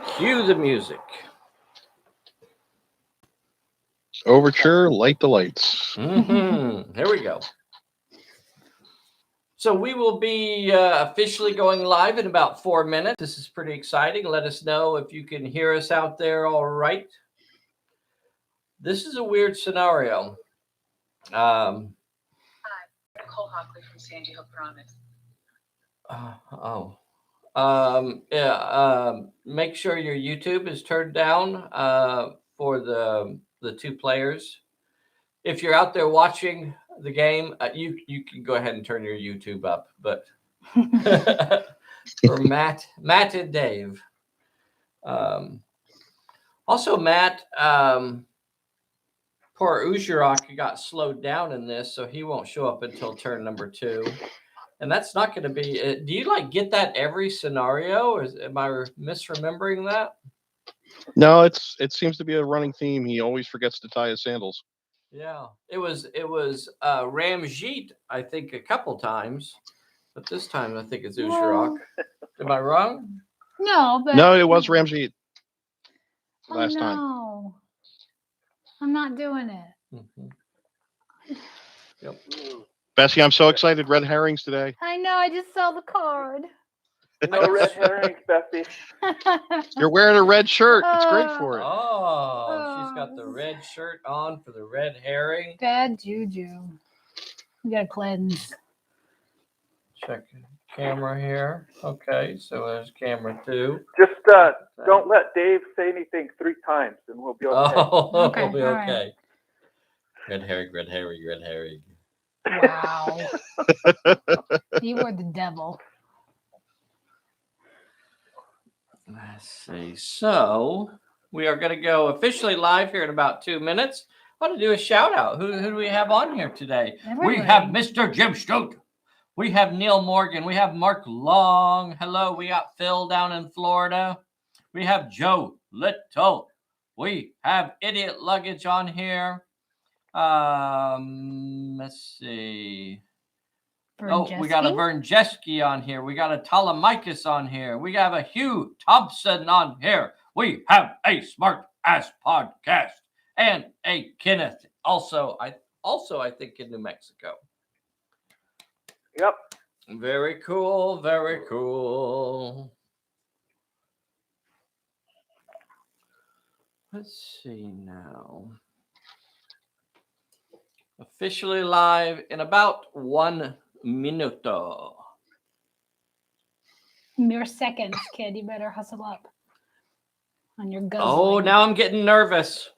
Cue the music. Overture, light the lights. Here we go. So we will be officially going live in about 4 minutes. This is pretty exciting. Let us know if you can hear us out there all right. This is a weird scenario. Hi, Nicole Hockley from Sandy Hook Promise. Make sure your YouTube is turned down for the two players. If you're out there watching the game, you can go ahead and turn your YouTube up. But for Matt and Dave, also Matt, poor Ujarok got slowed down in this, so he won't show up until turn number 2. And that's not going to be. Do you get that every scenario? Or am I misremembering that? No, it seems to be a running theme. He always forgets to tie his sandals. Yeah, it was Ramjeet, I think, a couple times, but this time I think it's Ujarok. Am I wrong? No, but no, it was Ramjeet last time. No, I'm not doing it. Mm-hmm. Yep. Bessie, I'm so excited. Red herrings today. I know. I just saw the card. No red herrings, Bessie. You're wearing a red shirt. It's great for it. She's got the red shirt on for the red herring. Bad juju. You gotta cleanse. Check camera here. Okay, so there's camera 2. Just don't let Dave say anything 3 times, and we'll be okay. Okay, we'll be all okay. right. Red herring, red herring, red herring. Wow. You were the devil. Let's see. So we are going to go officially live here in about 2 minutes. I want to do a shout out. Who do we have on here today? Everybody. We have Mr. Jim Strout. We have Neil Morgan. We have Mark Long. Hello. We got Phil down in Florida. We have Joe Little. We have Idiot Luggage on here. Let's see. We got a Vernjeski on here. We got a Talamikis on here. We have a Hugh Thompson on here. We have a Smart Ass Podcast and a Kenneth. Also, I think in New Mexico. Yep. Very cool. Very cool. Let's see now. Officially live in about 1 minuto. Mere seconds, kid. You better hustle up on your guzzling. Oh, now I'm getting nervous.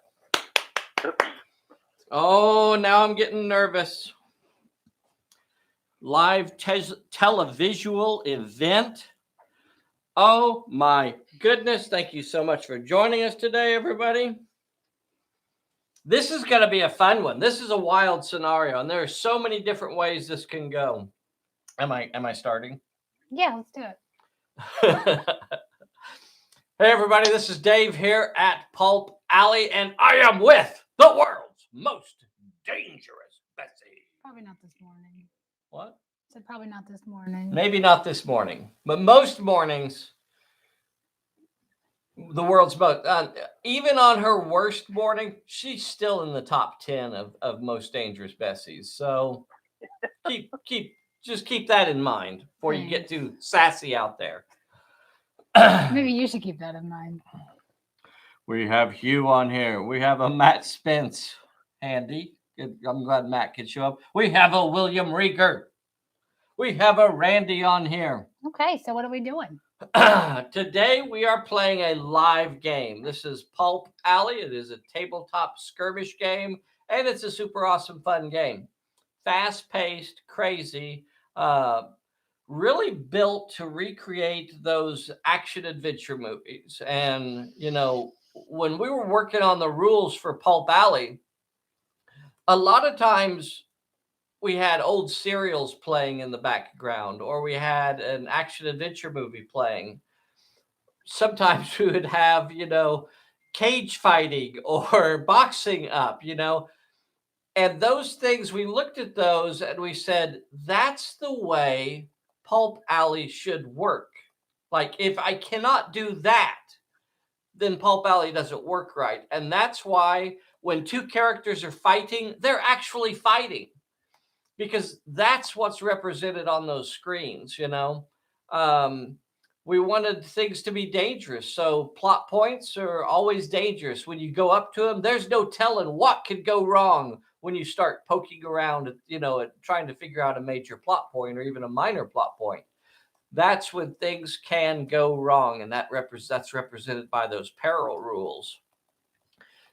Live televisual event. Oh my goodness. Thank you so much for joining us today, everybody. This is going to be a fun one. This is a wild scenario, and there are so many different ways this can go. Am I starting? Yeah, let's do it. Hey, everybody. This is Dave here at Pulp Alley, and I am with the world's most dangerous Bessie. Probably not this morning. What? I said probably not this morning. Maybe not this morning, but most mornings, the world's most, even on her worst morning, she's still in the top 10 of most dangerous Bessies. So just keep that in mind before you get too sassy out there. Maybe you should keep that in mind. We have Hugh on here. We have a Matt Spence handy. I'm glad Matt could show up. We have a William Rieger. We have a Randy on here. Okay, so what are we doing? Today we are playing a live game. This is Pulp Alley. It is a tabletop skirmish game, and it's a super awesome fun game. Fast-paced, crazy, really built to recreate those action-adventure movies. And, when we were working on the rules for Pulp Alley, a lot of times we had old serials playing in the background, or we had an action-adventure movie playing. Sometimes we would have, cage fighting or boxing up, And those things, we looked at those and we said, that's the way Pulp Alley should work. Like, if I cannot do that, then Pulp Alley doesn't work right. And that's why when two characters are fighting, they're actually fighting, because that's what's represented on those screens, you know. We wanted things to be dangerous, so plot points are always dangerous. When you go up to them, there's no telling what could go wrong when you start poking around at, you know, at trying to figure out a major plot point or even a minor plot point. That's when things can go wrong, and that's represented by those peril rules.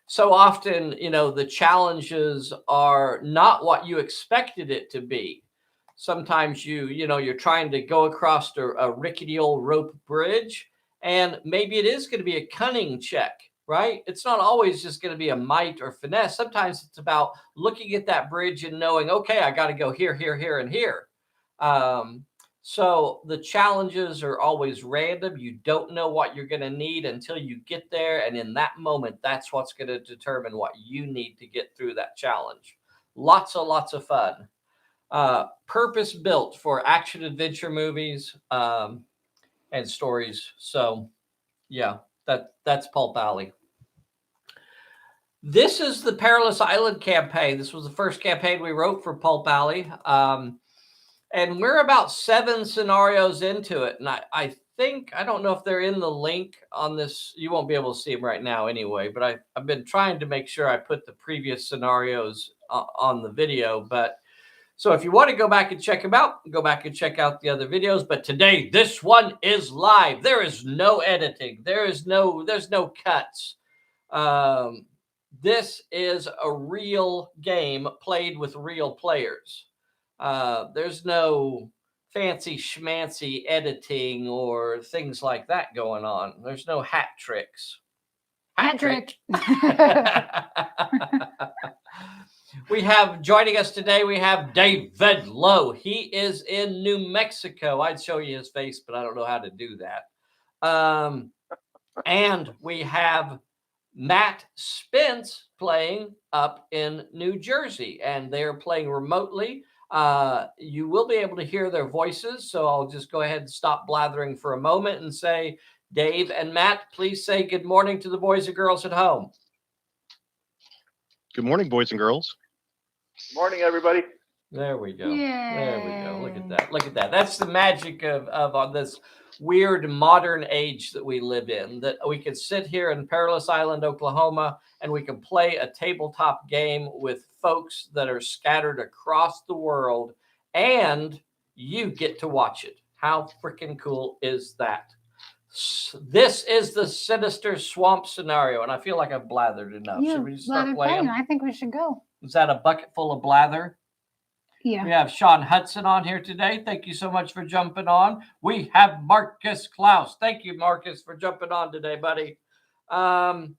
So often, you know, the challenges are not what you expected it to be. Sometimes you're trying to go across a rickety old rope bridge, and maybe it is going to be a cunning check, right? It's not always just going to be a might or finesse. Sometimes it's about looking at that bridge and knowing, okay, I got to go here, here, here, and here. So the challenges are always random. You don't know what you're going to need until you get there. And in that moment, that's what's going to determine what you need to get through that challenge. Lots of fun. Purpose built for action adventure movies and stories. So yeah, that's Pulp Alley. This is the Perilous Island campaign. This was the first campaign we wrote for Pulp Alley. And we're about 7 scenarios into it. And I think, I don't know if they're in the link on this. You won't be able to see them right now anyway, but I've been trying to make sure I put the previous scenarios on the video. But so if you want to go back and check them out, go back and check out the other videos. But today, this one is live. There is no editing. There's no cuts. This is a real game played with real players. There's no fancy schmancy editing or things like that going on. There's no hat tricks. Hat trick. We have joining us today, we have David Lowe. He is in New Mexico. I'd show you his face, but I don't know how to do that. And we have Matt Spence playing up in New Jersey, and they're playing remotely. You will be able to hear their voices, so I'll just go ahead and stop blathering for a moment and say, Dave and Matt, please say good morning to the boys and girls at home. Good morning, boys and girls. Morning, everybody. There we go. There we go. Look Yay. at that. Look at that. That's the magic of this weird modern age that we live in, that we can sit here in Perilous Island, Oklahoma, and we can play a tabletop game with folks that are scattered across the world, and you get to watch it. How freaking cool is that? This is the Sinister Swamp scenario, and I feel like I've blathered enough. Should we just start playing? I think we should go. Is that a bucket full of blather? Yeah. We have Sean Hudson on here today. Thank you so much for jumping on. We have Marcus Klaus. Thank you, Marcus, for jumping on today, buddy. Mr.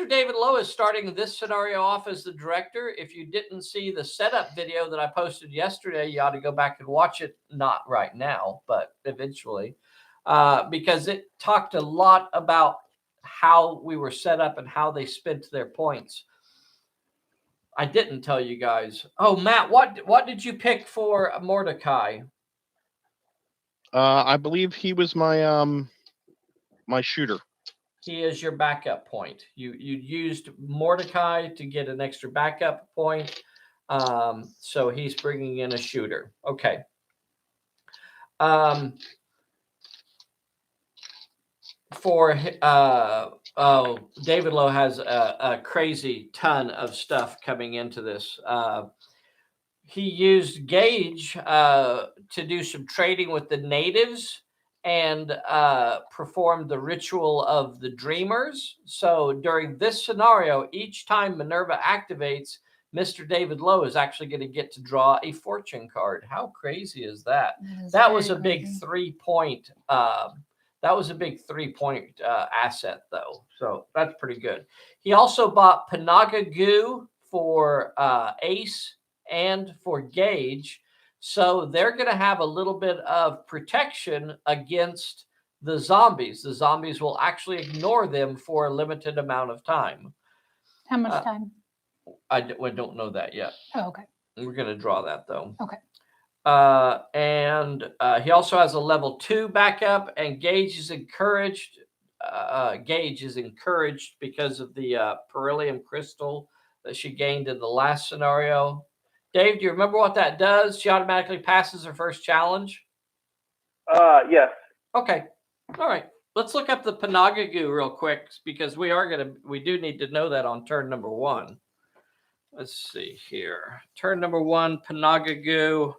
David Lowe is starting this scenario off as the director. If you didn't see the setup video that I posted yesterday, you ought to go back and watch it. Not right now, but eventually, because it talked a lot about how we were set up and how they spent their points. I didn't tell you guys. Oh, Matt, what did you pick for Mordecai? I believe he was my my shooter. He is your backup point. You used Mordecai to get an extra backup point. So he's bringing in a shooter. Okay. David Lowe has a crazy ton of stuff coming into this. He used Gage to do some trading with the natives and performed the ritual of the dreamers. So during this scenario, each time Minerva activates, Mr. David Lowe is actually going to get to draw a fortune card. How crazy is that? That was a big 3-point. That was a big 3-point asset, though. So that's pretty good. He also bought Panaga Goo for Ace and for Gage. So they're going to have a little bit of protection against the zombies. The zombies will actually ignore them for a limited amount of time. How much time? I don't know that yet. Oh, okay. We're going to draw that, though. Okay. And he also has a level 2 backup, and Gage is encouraged Gage is encouraged because of the beryllium crystal that she gained in the last scenario. Dave, do you remember what that does? She automatically passes her first challenge. Yes. Okay. All right. Let's look up the Panagagu real quick because we do need to know that on turn number 1. Let's see here. Turn number 1, Panagagu,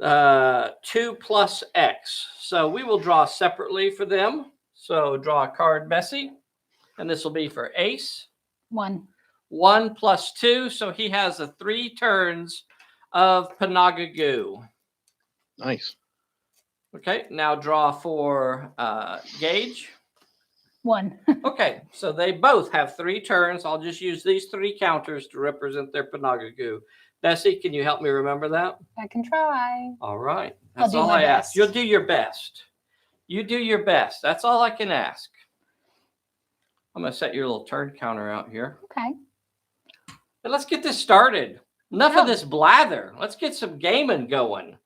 2 plus X. So we will draw separately for them. So draw a card, Bessie, and this will be for Ace. 1. 1 plus 2. So he has 3 turns of Panagagu. Nice. Okay, now draw for Gage. 1. Okay, so they both have 3 turns. I'll just use these 3 counters to represent their Panagagu. Bessie, can you help me remember that? I can try. All right. I'll That's do all my I ask. best. You'll do your best. You do your best. That's all I can ask. I'm going to set your little turn counter out here. Okay. But let's get this started. Enough Yeah. of this blather. Let's get some gaming going.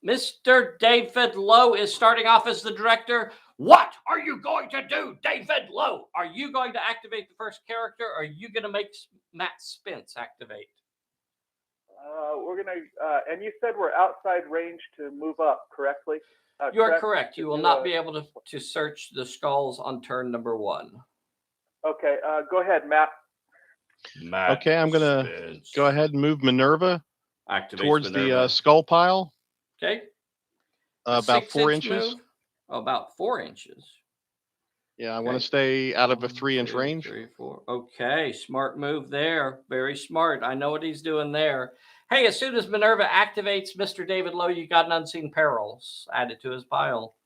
Mr. David Lowe is starting off as the director. What are you going to do, David Lowe? Are you going to activate the first character, or are you going to make Matt Spence activate? We're gonna, and you said we're outside range to move up, correctly? You are correct. You will Do not be able to search the skulls on turn number 1. Okay, go ahead, Matt. Okay, I'm going to go ahead and move Minerva towards the skull pile. Okay. About 4 inches. Move. Oh, about 4 inches. Yeah, I want to stay out of a 3-inch range. 3, 4. Okay, smart move there. Very smart. I know what he's doing there. Hey, as soon as Minerva activates Mr. David Lowe, you got an unseen perils added to his pile.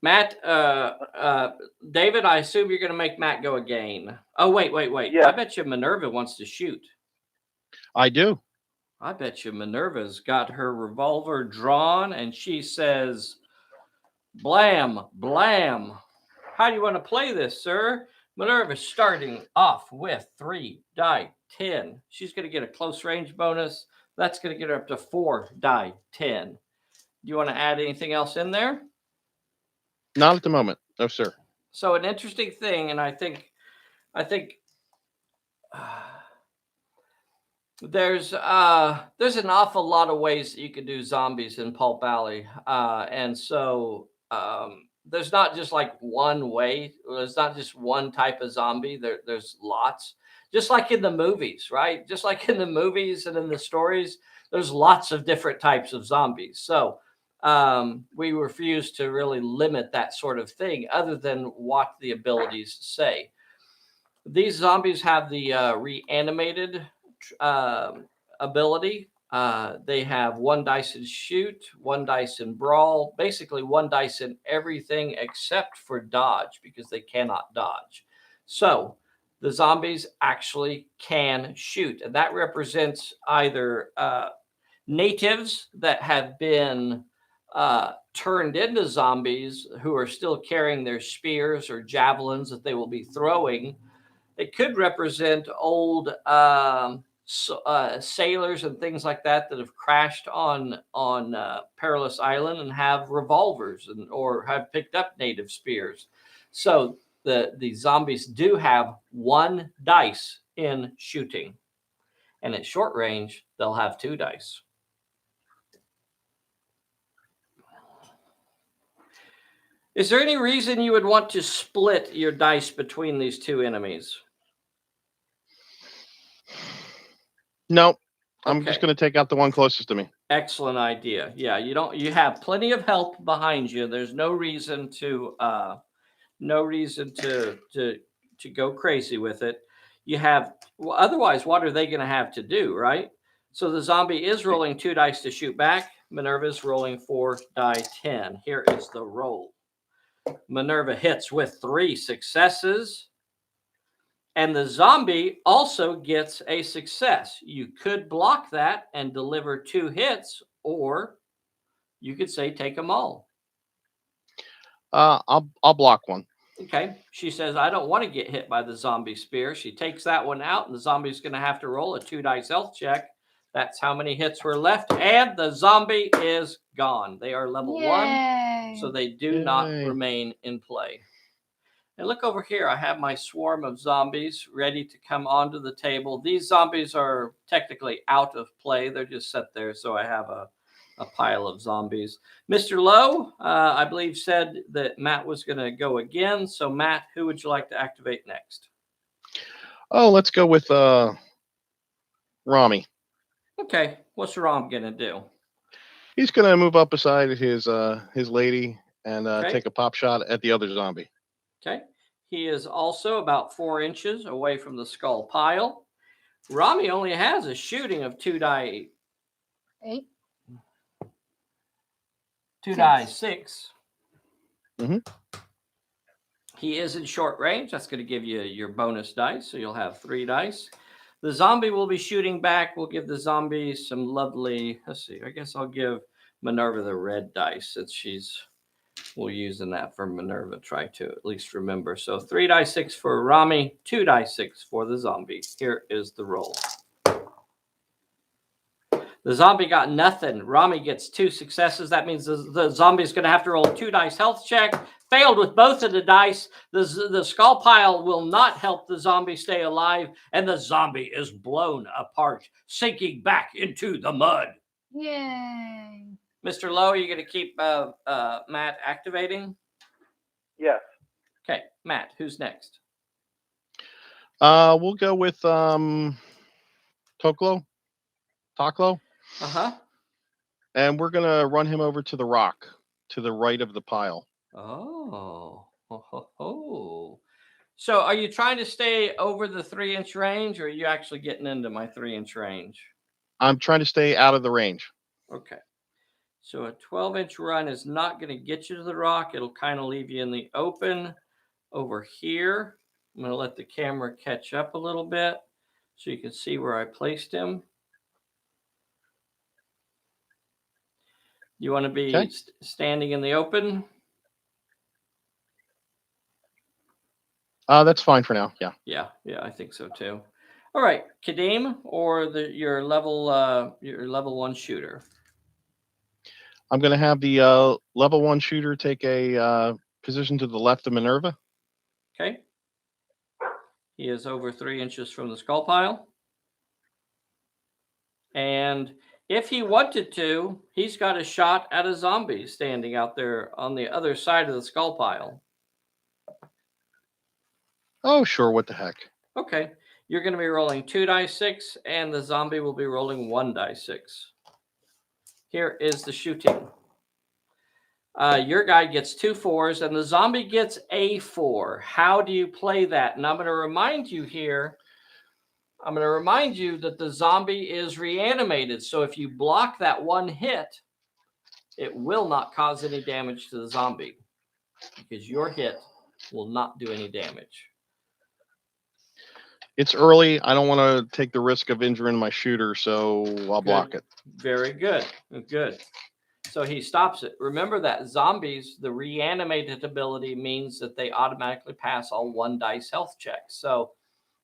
Matt, David, I assume you're going to make Matt go again. Oh, wait. Yeah. I bet you Minerva wants to shoot. I do. I bet you Minerva's got her revolver drawn and she says, blam, blam. How do you want to play this, sir? Minerva's starting off with 3 die 10. She's going to get a close range bonus. That's going to get her up to 4 die 10. Do you want to add anything else in there? Not at the moment. No, sir. So an interesting thing, and I think there's an awful lot of ways that you can do zombies in Pulp Alley, and so there's not just like one way. There's not just one type of zombie. There's lots. Just like in the movies, right? Just like in the movies and in the stories, there's lots of different types of zombies. So we refuse to really limit that sort of thing other than what the abilities say. These zombies have the reanimated ability. They have 1 dice in shoot, 1 dice in brawl, basically 1 dice in everything except for dodge because they cannot dodge. So the zombies actually can shoot, and that represents either natives that have been turned into zombies who are still carrying their spears or javelins that they will be throwing. It could represent old sailors and things like that have crashed on Perilous Island and have revolvers or have picked up native spears. So the zombies do have 1 dice in shooting, and at short range they'll have 2 dice. Is there any reason you would want to split your dice between these 2 enemies? No, I'm just going to take out the one closest to me. Excellent idea. Yeah, you have plenty of help behind you. There's no reason to go crazy with it. You have otherwise, what are they going to have to do, right? So the zombie is rolling 2 dice to shoot back. Minerva's rolling 4 die 10. Here is the roll. Minerva hits with 3 successes. And the zombie also gets a success. You could block that and deliver 2 hits, or you could say take them all. I'll block one. Okay. She says, I don't want to get hit by the zombie spear. She takes that one out, and the zombie's going to have to roll a 2 dice health check That's how many hits were left. And the zombie is gone. They are level 1, so they do not remain in play. And look over here. I have my swarm of zombies ready to come onto the table. These zombies are technically out of play. They're just set there, so I have a pile of zombies. Mr. Lowe, I believe, said that Matt was going to go again. So, Matt, who would you like to activate next? Oh, let's go with Rami. Okay. What's Ram going to do? He's going to move up beside his lady and take a pop shot at the other zombie. Okay. He is also about 4 inches away from the skull pile. Rami only has a shooting of 2 die 8. 2 die 6. Mm-hmm. He is in short range. That's going to give you your bonus dice, so you'll have 3 dice. The zombie will be shooting back. We'll give the zombie some lovely, let's see, I guess I'll give Minerva the red dice since we'll using that for Minerva. Try to at least remember. So 3 die 6 for Rami, 2 die 6 for the zombie. Here is the roll. The zombie got nothing. Rami gets 2 successes. That means the zombie is going to have to roll 2 dice health check. Failed with both of the dice. The skull pile will not help the zombie stay alive, and the zombie is blown apart, sinking back into the mud. Yay. Mr. Lowe, are you going to keep Matt activating? Yes. Okay, Matt, who's next? We'll go with Taklo. Uh-huh. And we're going to run him over to the rock to the right of the pile. Oh. So are you trying to stay over the 3-inch range, or are you actually getting into my 3-inch range? I'm trying to stay out of the range. Okay. So a 12-inch run is not going to get you to the rock. It'll kind of leave you in the open over here. I'm going to let the camera catch up a little bit so you can see where I placed him. You want to be standing in the open? That's fine for now. Yeah, I think so too. All right, Kadeem, or your level 1 shooter. I'm going to have the level 1 shooter take a position to the left of Minerva. Okay. He is over 3 inches from the skull pile. And if he wanted to, he's got a shot at a zombie standing out there on the other side of the skull pile. Oh, sure. What the heck? Okay. You're going to be rolling 2 die 6, and the zombie will be rolling 1 die 6. Here is the shooting. Your guy gets 2 4s, and the zombie gets a 4. How do you play that? And I'm going to remind you here, that the zombie is reanimated. So if you block that 1 hit, it will not cause any damage to the zombie because your hit will not do any damage. It's early. I don't want to take the risk of injuring my shooter, so I'll block it. Very good. Good. So he stops it. Remember that zombies, the reanimated ability means that they automatically pass all 1 dice health checks. So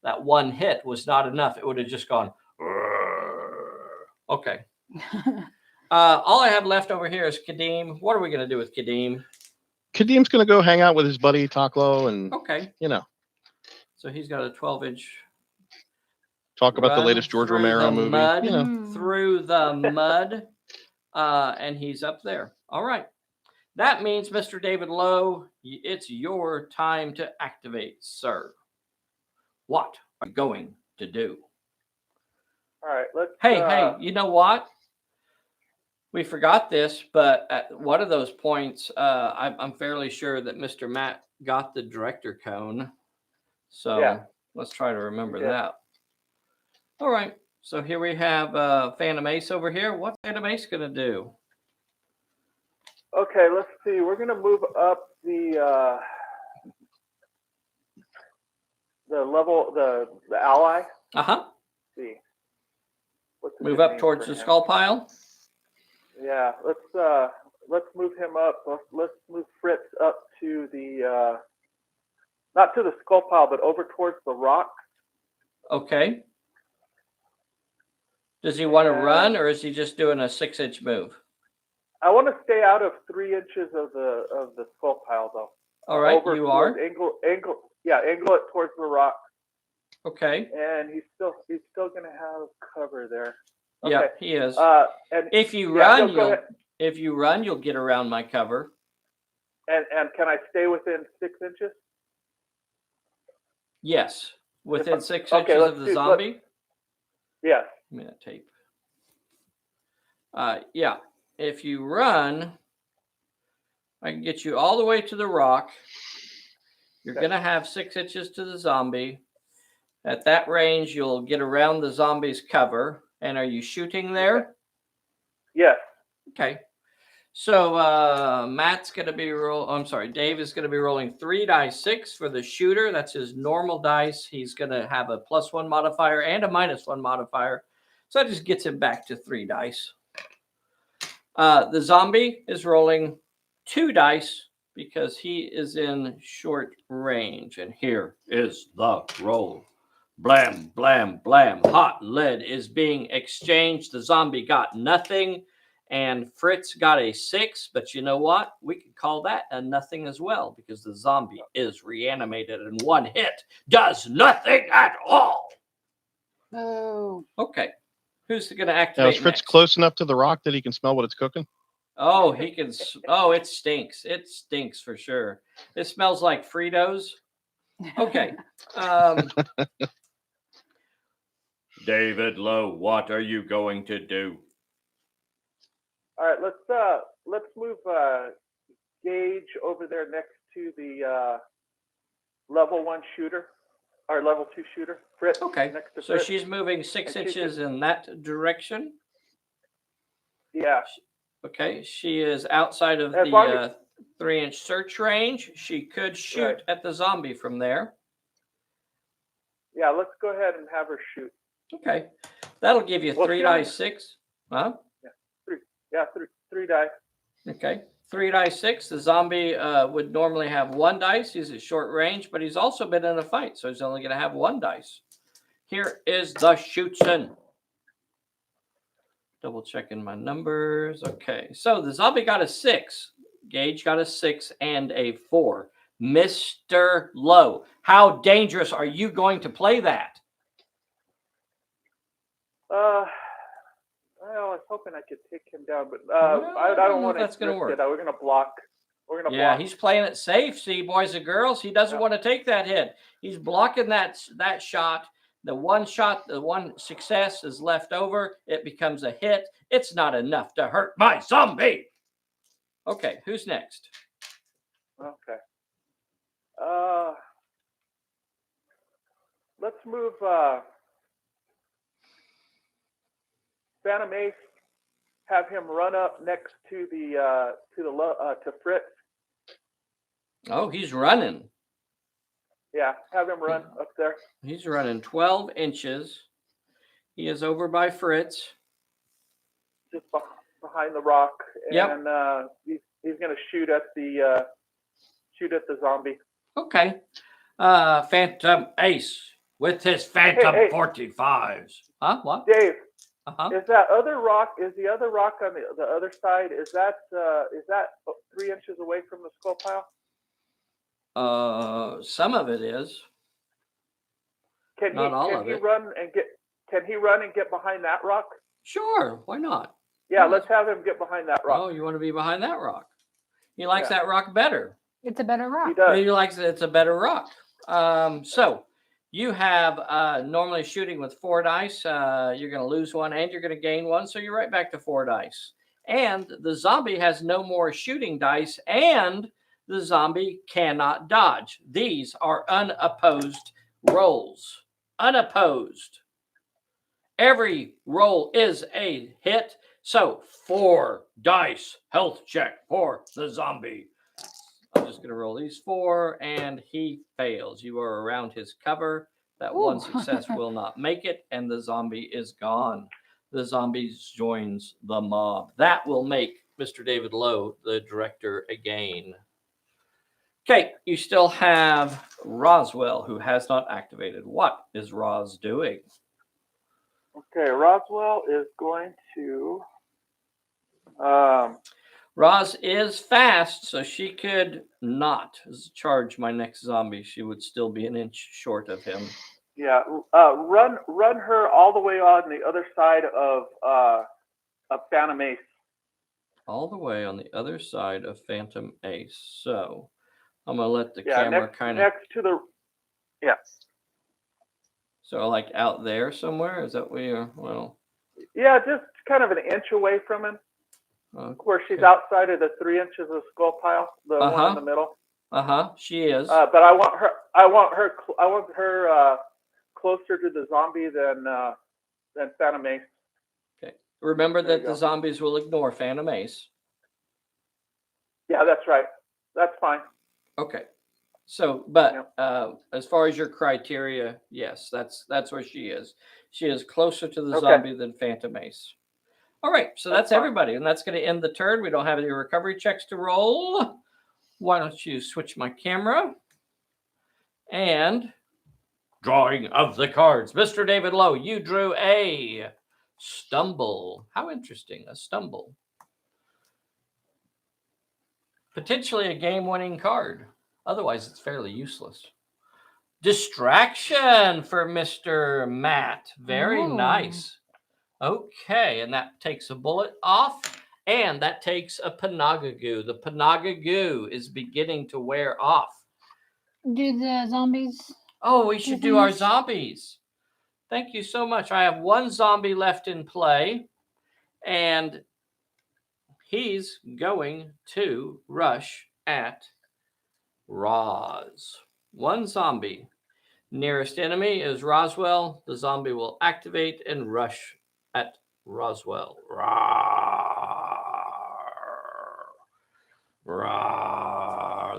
that 1 hit was not enough. It would have just gone, okay. All I have left over here is Kadeem. What are we going to do with Kadeem? Kadeem's going to go hang out with his buddy Taklo and, So he's got a 12-inch. Talk about the latest George Romero movie. Through the mud. And he's up there. All right. That means, Mr. David Lowe, it's your time to activate, sir. What are you going to do? All right. Let's. Hey, you know what? We forgot this, but at one of those points, I'm fairly sure that Mr. Matt got the director cone. So let's try to remember that. All right. So here we have Phantom Ace over here. What's Phantom Ace going to do? Okay, let's see. We're going to move up the level, the ally. Uh-huh. Let's see. Move up towards the skull pile. Yeah, let's move him up. Let's move Fritz up to the not to the skull pile, but over towards the rock. Okay. Does he want to run, or is he just doing a 6-inch move? I want to stay out of 3 inches of the skull pile, though. All right, Over you are. Angle it towards the rock. Okay. And he's still going to have cover there. Okay. Yeah, he is. And if you run, you'll get around my cover. And can I stay within 6 inches? Yes, within 6 inches of the zombie. Yes. Give me that tape. Yeah, if you run, I can get you all the way to the rock. You're going to have 6 inches to the zombie. At that range, you'll get around the zombie's cover. And are you shooting there? Okay. Yes. Okay. So Matt's going to be Dave is going to be rolling 3 dice 6 for the shooter. That's his normal dice. He's going to have a +1 modifier and a -1 modifier. So that just gets him back to 3 dice. The zombie is rolling 2 dice because he is in short range. And here is the roll. Blam, blam, blam. Hot lead is being exchanged. The zombie got nothing. And Fritz got a 6. But you know what? We could call that a nothing as well because the zombie is reanimated and 1 hit does nothing at all. Oh. Okay. Who's going to activate Now, is Fritz close enough to the rock that he can smell what it's cooking? Oh, he can. Oh, it stinks. It stinks for sure. It smells like Fritos. Okay. David Lowe, what are you going to do? All right, let's move Gage over there next to the level 1 shooter, or level 2 shooter. Fritz. Okay. Next to So Fritz. she's moving 6 inches in that direction. Yeah. Okay. She is outside of the 3-inch search range. She could shoot at the zombie from there. Yeah, let's go ahead and have her shoot. Okay. That'll give you 3 dice 6. Huh? Yeah, three dice. Okay. 3 dice 6. The zombie would normally have 1 dice. He's at short range, but he's also been in a fight, so he's only going to have 1 dice. Here is the shootin'. Double checking my numbers. Okay. So the zombie got a 6. Gage got a 6 and a 4. Mr. Lowe, how dangerous are you going to play that? Well, I was hoping I could take him down, but I don't want to. That's going to work. We're going to block. Yeah, he's playing it safe. See, boys and girls, he doesn't want to take that hit. He's blocking that shot. The one success is left over. It becomes a hit. It's not enough to hurt my zombie. Okay, who's next? Okay. Let's move Phantom Ace. Have him run up next to to Fritz. Oh, he's running. Yeah, have him run up there. He's running 12 inches. He is over by Fritz. Just behind the rock. Yep. And he's going to shoot at the zombie. Okay. Phantom Ace with his Phantom 45s. Huh? What? Dave. Uh-huh. Is the other rock on the other side? Is that 3 inches away from the skull pile? Some of it is. Can he run and get behind that rock? Sure, why not? Yeah, let's have him get behind that rock. Oh, you want to be behind that rock? He likes that rock better. It's a better rock. He does. He likes it. It's a better rock. So you have normally shooting with 4 dice. You're going to lose 1 and you're going to gain 1. So you're right back to 4 dice. And the zombie has no more shooting dice, and the zombie cannot dodge. These are unopposed rolls. Unopposed. Every roll is a hit. So 4 dice health check for the zombie. I'm just going to roll these 4, and he fails. You are around his cover. That one success will not make it, and the zombie is gone. The zombie joins the mob. That will make Mr. David Lowe the director again. Okay, you still have Roswell, who has not activated. What is Roz doing? Okay, Roswell is going to. Roz is fast, so she could not charge my next zombie. She would still be an inch short of him. Yeah, run her all the way on the other side of Phantom Ace. All the way on the other side of Phantom Ace. So I'm gonna let the camera kind of next to the. Yeah. So like out there somewhere? Is that where you're? Well. Yeah, just kind of an inch away from him. Okay. Where she's outside of the 3 inches of skull pile, the one in the middle. She is. But I want her closer to the zombie than Phantom Ace. Okay. Remember that the zombies will ignore Phantom Ace. Yeah, that's right. That's fine. Okay. So, but as far as your criteria, yes, that's where she is. She is closer to the zombie than Phantom Ace. All right, so that's everybody, and that's going to end the turn. We don't have any recovery checks to roll. Why don't you switch my camera? And drawing of the cards. Mr. David Lowe, you drew a stumble. How interesting, a stumble. Potentially a game-winning card. Otherwise, it's fairly useless. Distraction for Mr. Matt. Very nice. Okay, and that takes a bullet off, and that takes a Panagagoo. The Panagagoo is beginning to wear off. Do the zombies? Oh, we should do our zombies. Thank you so much. I have one zombie left in play, and he's going to rush at Roz. One zombie. Nearest enemy is Roswell. The zombie will activate and rush at Roswell.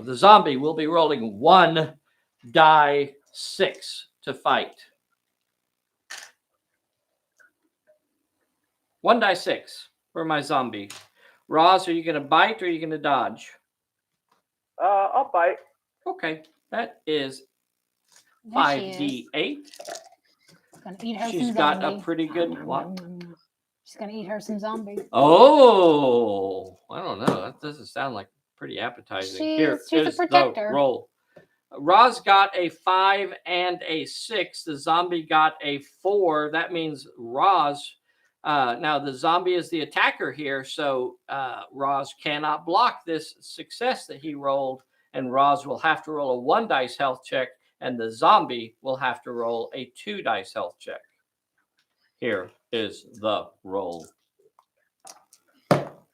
The zombie will be rolling 1d6 to fight. 1d6 for my zombie. Roz, are you going to bite or are you going to dodge? I'll bite. Okay, that is 5d8. Gonna eat her She's some got zombie. a pretty good what? She's gonna eat her some zombie. Oh, I don't know. That doesn't sound like pretty appetizing. She's a protector. The roll. Roz got a 5 and a 6. The zombie got a 4. That means Roz. Now the zombie is the attacker here, so Roz cannot block this success that he rolled, and Roz will have to roll a 1 dice health check, and the zombie will have to roll a 2 dice health check. Here is the roll.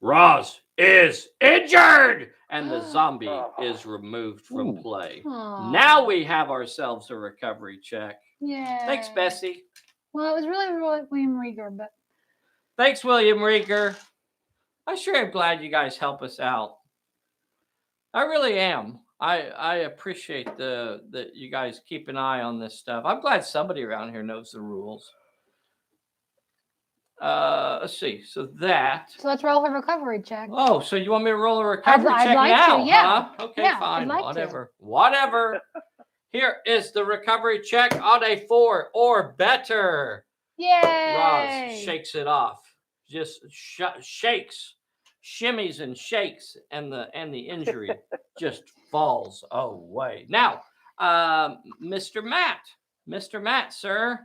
Roz is injured, and the zombie is removed from play. Now we have ourselves a recovery check. Yeah. Thanks, Bessie. Well, it was really William Rieger, but thanks, William Rieger. I sure am glad you guys help us out. I really am. I appreciate that you guys keep an eye on this stuff. I'm glad somebody around here knows the rules. Let's see. So let's roll her recovery check. Oh, so you want me to roll a recovery check like now? To, yeah. Huh? Okay, yeah, fine. Like Whatever. Here is the recovery check on a 4 or better. Yay! Roz shakes it off. Just shakes, shimmies and shakes, and the injury just falls away. Now, Mr. Matt, sir.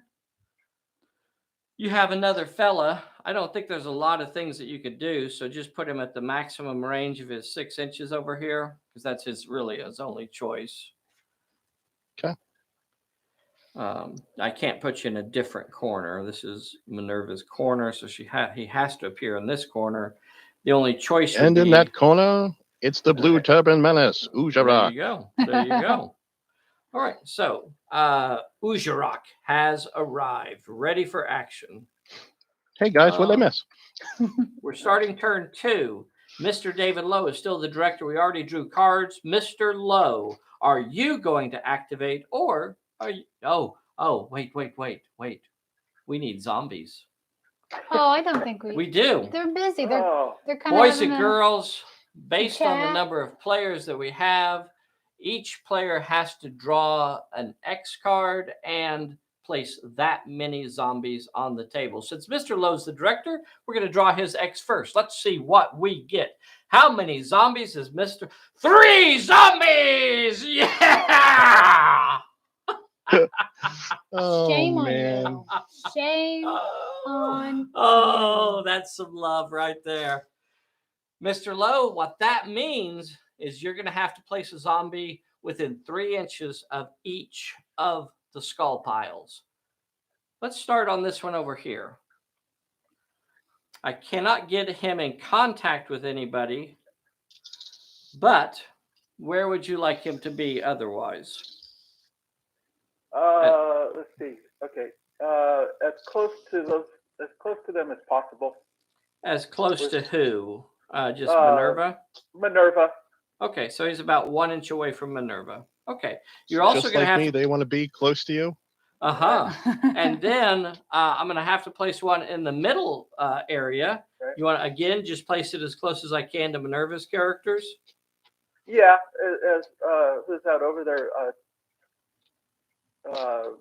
You have another fella. I don't think there's a lot of things that you could do. So just put him at the maximum range of his 6 inches over here, because that's his only choice. Okay. I can't put you in a different corner. This is Minerva's corner, so he has to appear in this corner. The only choice. And in that corner, it's the Blue Turban Menace, Ujarak. There you go. All right, so Ujarak has arrived, ready for action. Hey guys, what'd I miss? We're starting turn 2. Mr. David Lowe is still the director. We already drew cards. Mr. Lowe, are you going to activate, or are you? Oh, wait. We need zombies. Oh, I don't think we do. They're busy. They're kind boys of and girls. Based on the number of players that we have, each player has to draw an X card and place that many zombies on the table. Since Mr. Lowe's the director, we're going to draw his X first. Let's see what we get. How many zombies is Mr. 3 zombies! Yeah! Oh, Shame on man. you. Shame on Oh, that's some love right there. Mr. Lowe, what that means is you're going to have to place a zombie within 3 inches of each of the skull piles. Let's start on this one over here. I cannot get him in contact with anybody, but where would you like him to be otherwise? Let's see. Okay. As close to them as possible. As close to who? Just Minerva? Minerva. Okay, so he's about 1 inch away from Minerva. Okay. You're also Just going to like have me, they want to be close to you. And then I'm going to have to place one in the middle area. Okay. You want to, again, just place it as close as I can to Minerva's characters? Yeah, as who's out over there?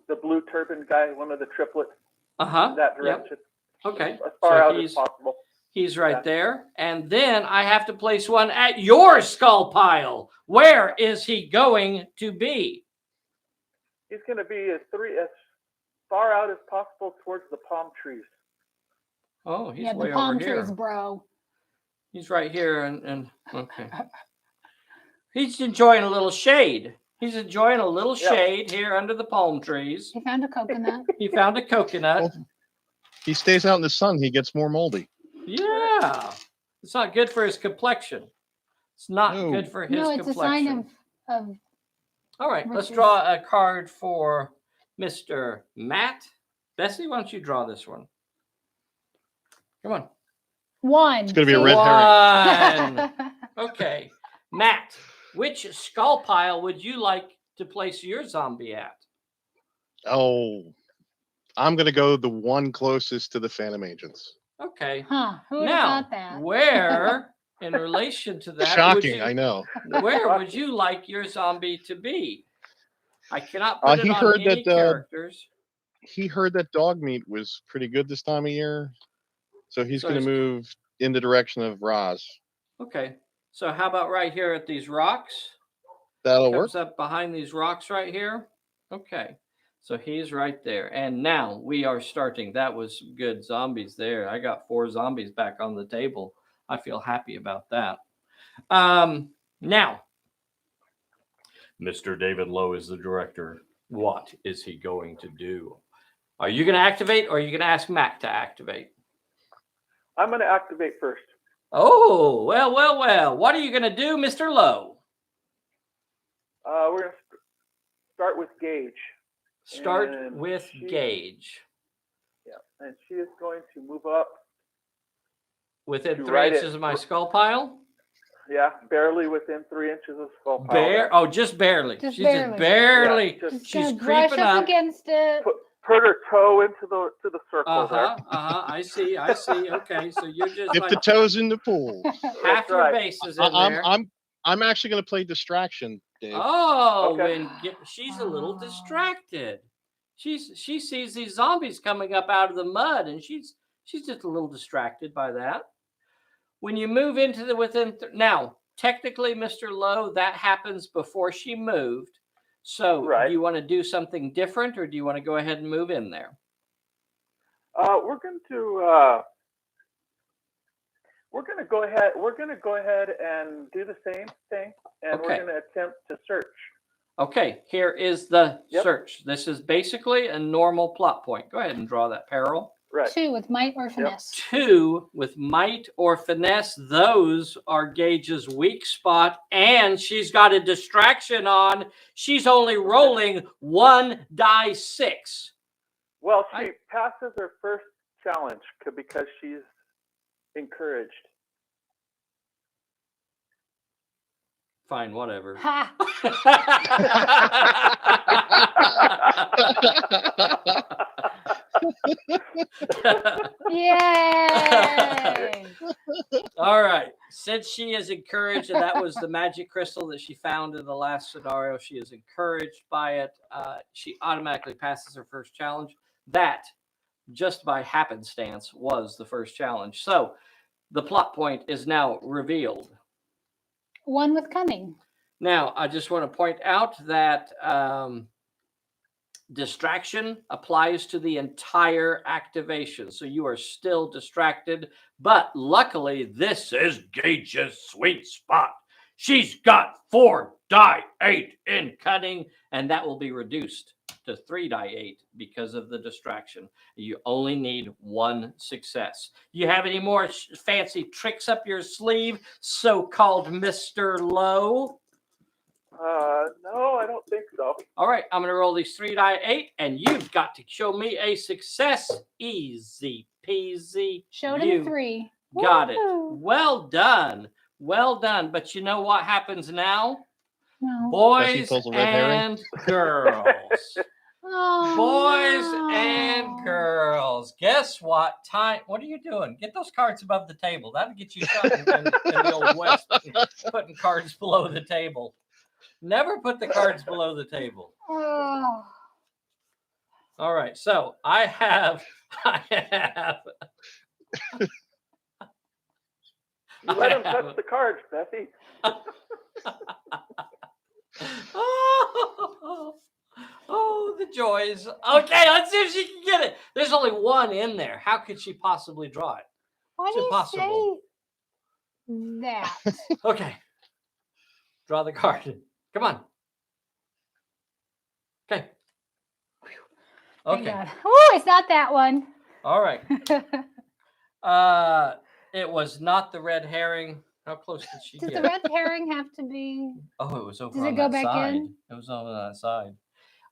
The blue turban guy, one of the triplets. That direction. Yep. Okay. As far out as possible. He's right there. And then I have to place one at your skull pile. Where is he going to be? He's going to be as far out as possible towards the palm trees. Oh, he's the way palm over here. trees, bro. He's right here, and okay. He's enjoying a little shade. He's enjoying a little shade here under the palm trees. He found a coconut. He found a coconut. Well, he stays out in the sun, he gets more moldy. Yeah. It's not good for his complexion. It's not good for his complexion. No, it's a sign of All right, let's draw a card for Mr. Matt. Bessie, why don't you draw this one? Come on. 1. It's going to be a red herring. Okay. Matt, which skull pile would you like to place your zombie at? Oh, I'm going to go the one closest to the Phantom Agents. Okay. Huh. Who would have thought that? Where, in relation to that, shocking, I know. Where would you like your zombie to be? I cannot put it on any characters. He heard that dog meat was pretty good this time of year, so he's going to move in the direction of Roz. Okay. So how about right here at these rocks? That'll work. Comes up behind these rocks right here. Okay. So he's right there. And now we are starting. That was good zombies there. I got 4 zombies back on the table. I feel happy about that. Now, Mr. David Lowe is the director. What is he going to do? Are you going to activate or are you going to ask Mac to activate? I'm going to activate first. Oh, well. What are you going to do, Mr. Lowe? We're going to start with Gage. Start with Gage. Yeah, and she is going to move up. Within 3 inches of my skull pile? Yeah, barely within 3 inches of skull pile. Just barely. She's just barely. Yeah, she's brush creeping up against it. Put her toe into the circle there. I see. Okay, so you're just dip the toes in the pool. Half your base is in there. I'm actually going to play distraction, Dave. Oh, okay. She's a little distracted. She sees these zombies coming up out of the mud, and she's just a little distracted by that. When you move into the now, technically, Mr. Lowe, that happens before she moved. So, do you want to do something different, or do you want to go ahead and move in there? We're going to go ahead. We're going to go ahead and do the same thing, and we're going to attempt to search. Okay, here is the search. This is basically a normal plot point. Go ahead and draw that, Peril. Right. 2 with might or finesse. 2 with might or finesse. Those are Gage's weak spot, and she's got a distraction on. She's only rolling 1 die 6. Well, she passes her first challenge because she's encouraged. Fine, whatever. Ha! Yay! All right. Since she is encouraged, and that was the magic crystal that she found in the last scenario, she is encouraged by it. She automatically passes her first challenge. That, just by happenstance, was the first challenge. So the plot point is now revealed. One with cunning. Now, I just want to point out that distraction applies to the entire activation. So you are still distracted, but luckily this is Gage's sweet spot. She's got 4 die 8 in cunning, and that will be reduced to 3 die 8 because of the distraction. You only need 1 success. You have any more fancy tricks up your sleeve, so-called Mr. Lowe? No, I don't think so. All right, I'm going to roll these 3 die 8, and you've got to show me a success. Easy peasy. Showed him 3. Got it. Woo! Well done. Well done. But you know what happens now? No. Boys and girls. Oh, Boys no. and girls. Guess what? What are you doing? Get those cards above the table. That'll get you shot in the Old West. Putting cards below the table. Never put the cards below the table. Oh. All right. So I have. You let him touch the cards, Bessie. Oh, the joys. Okay, let's see if she can get it. There's only 1 in there. How could she possibly draw it? Why It's do impossible. you say that? Okay. Draw the card. Come on. Okay. Thank Okay. God. Oh, it's not that one. All right. It was not the red herring. How close did she Does get? the red herring have to be? Oh, it was over Does it on go that back side. in? It was over on that side.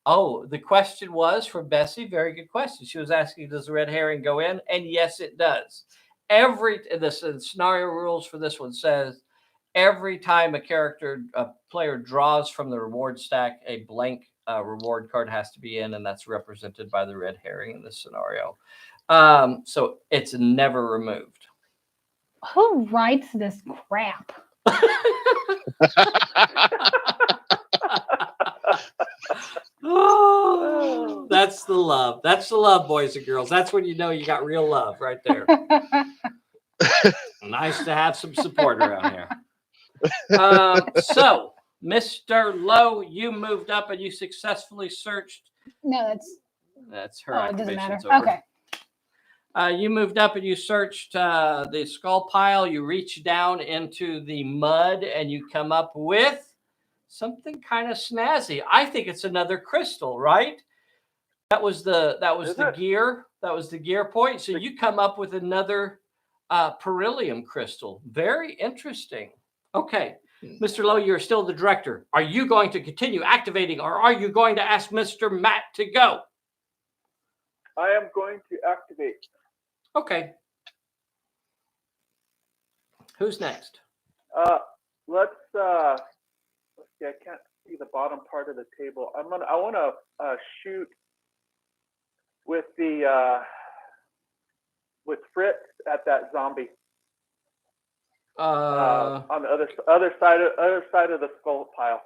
Oh, the question was from Bessie. Very good question. She was asking, does the red herring go in? And yes, it does. The scenario rules for this one says every time a player draws from the reward stack, a blank reward card has to be in, and that's represented by the red herring in this scenario. So it's never removed. Who writes this crap? Oh, that's the love. That's the love, boys and girls. That's when you know you got real love right there. Nice to have some support around here. So, Mr. Lowe, you moved up and you successfully searched. No, That's her. Oh, it doesn't matter. Over. Okay. You moved up and you searched the skull pile. You reach down into the mud and you come up with something kind of snazzy. I think it's another crystal, right? That was the gear. That was the gear point. So you come up with another Perilium crystal. Very interesting. Okay. Mr. Lowe, you're still the director. Are you going to continue activating or are you going to ask Mr. Matt to go? I am going to activate. Okay. Who's next? Let's see. I can't see the bottom part of the table. I want to shoot with with Fritz at that zombie. On the other side of the skull pile,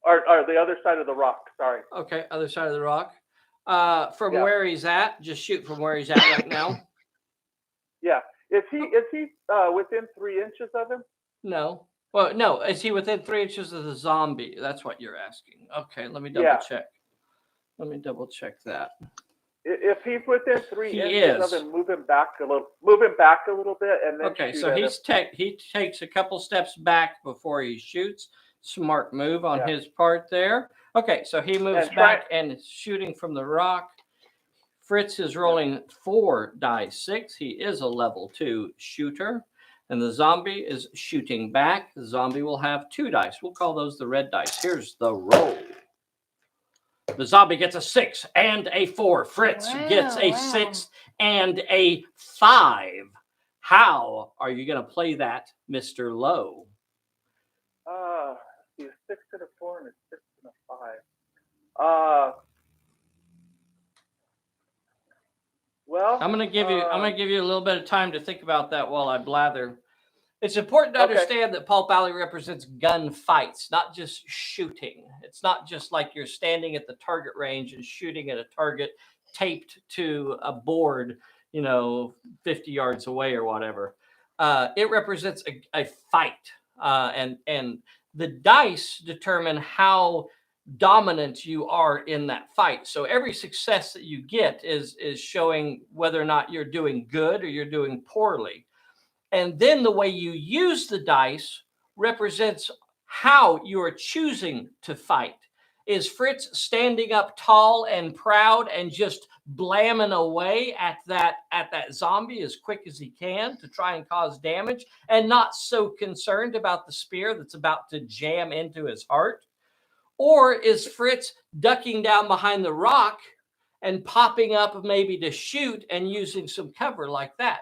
or the other side of the rock. Sorry. Okay, other side of the rock. From where he's at, just shoot from where he's at right now. Yeah. Is he within 3 inches of him? No. Well, no. Is he within 3 inches of the zombie? That's what you're asking. Okay, let me double check. Let me double check that. If he's within 3 inches of him, move him back a little bit, and then. Okay, so he takes a couple steps back before he shoots. Smart move on his part there. Okay, so he moves back and is shooting from the rock. Fritz is rolling 4 die 6. He is a level 2 shooter. And the zombie is shooting back. The zombie will have 2 dice. We'll call those the red dice. Here's the roll. The zombie gets a 6 and a 4. Fritz gets a 6 and a 5. How are you going to play that, Mr. Lowe? He's 6 and a 4 and a 6 and a 5. now. I'm gonna give you a little bit of time to think about that while I blather. It's important to understand that Pulp Alley represents gun fights, not just shooting. It's not just like you're standing at the target range and shooting at a target taped to a board, 50 yards away or whatever. It represents a fight, and the dice determine how dominant you are in that fight. So every success that you get is showing whether or not you're doing good or you're doing poorly. And then the way you use the dice represents how you are choosing to fight. Is Fritz standing up tall and proud and just blamming away at that zombie as quick as he can to try and cause damage and not so concerned about the spear that's about to jam into his heart? Or is Fritz ducking down behind the rock and popping up maybe to shoot and using some cover like that?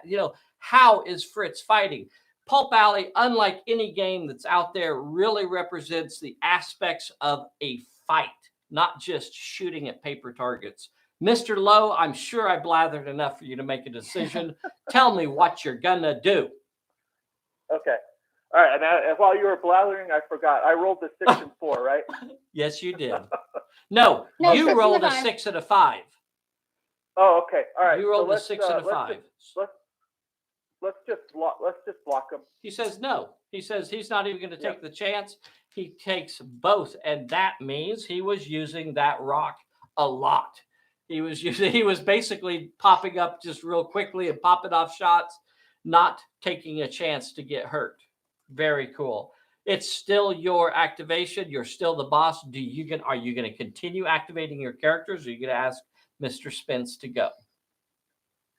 How is Fritz fighting? Pulp Alley, unlike any game that's out there, really represents the aspects of a fight, not just shooting at paper targets. Mr. Lowe, I'm sure I blathered enough for you to make a decision. Tell me what you're gonna do. Okay. All right. And while you were blathering, I forgot. I rolled a 6 and 4, right? Yes, you did. No, you rolled a 6 and a 5. Oh, okay. All right. You rolled a 6 and a 5. Let's just block him. He says no. He says he's not even going to take the chance. He takes both, and that means he was using that rock a lot. He was basically popping up just real quickly and popping off shots, not taking a chance to get hurt. Very cool. It's still your activation. You're still the boss. Are you going to continue activating your characters, or are you going to ask Mr. Spence to go?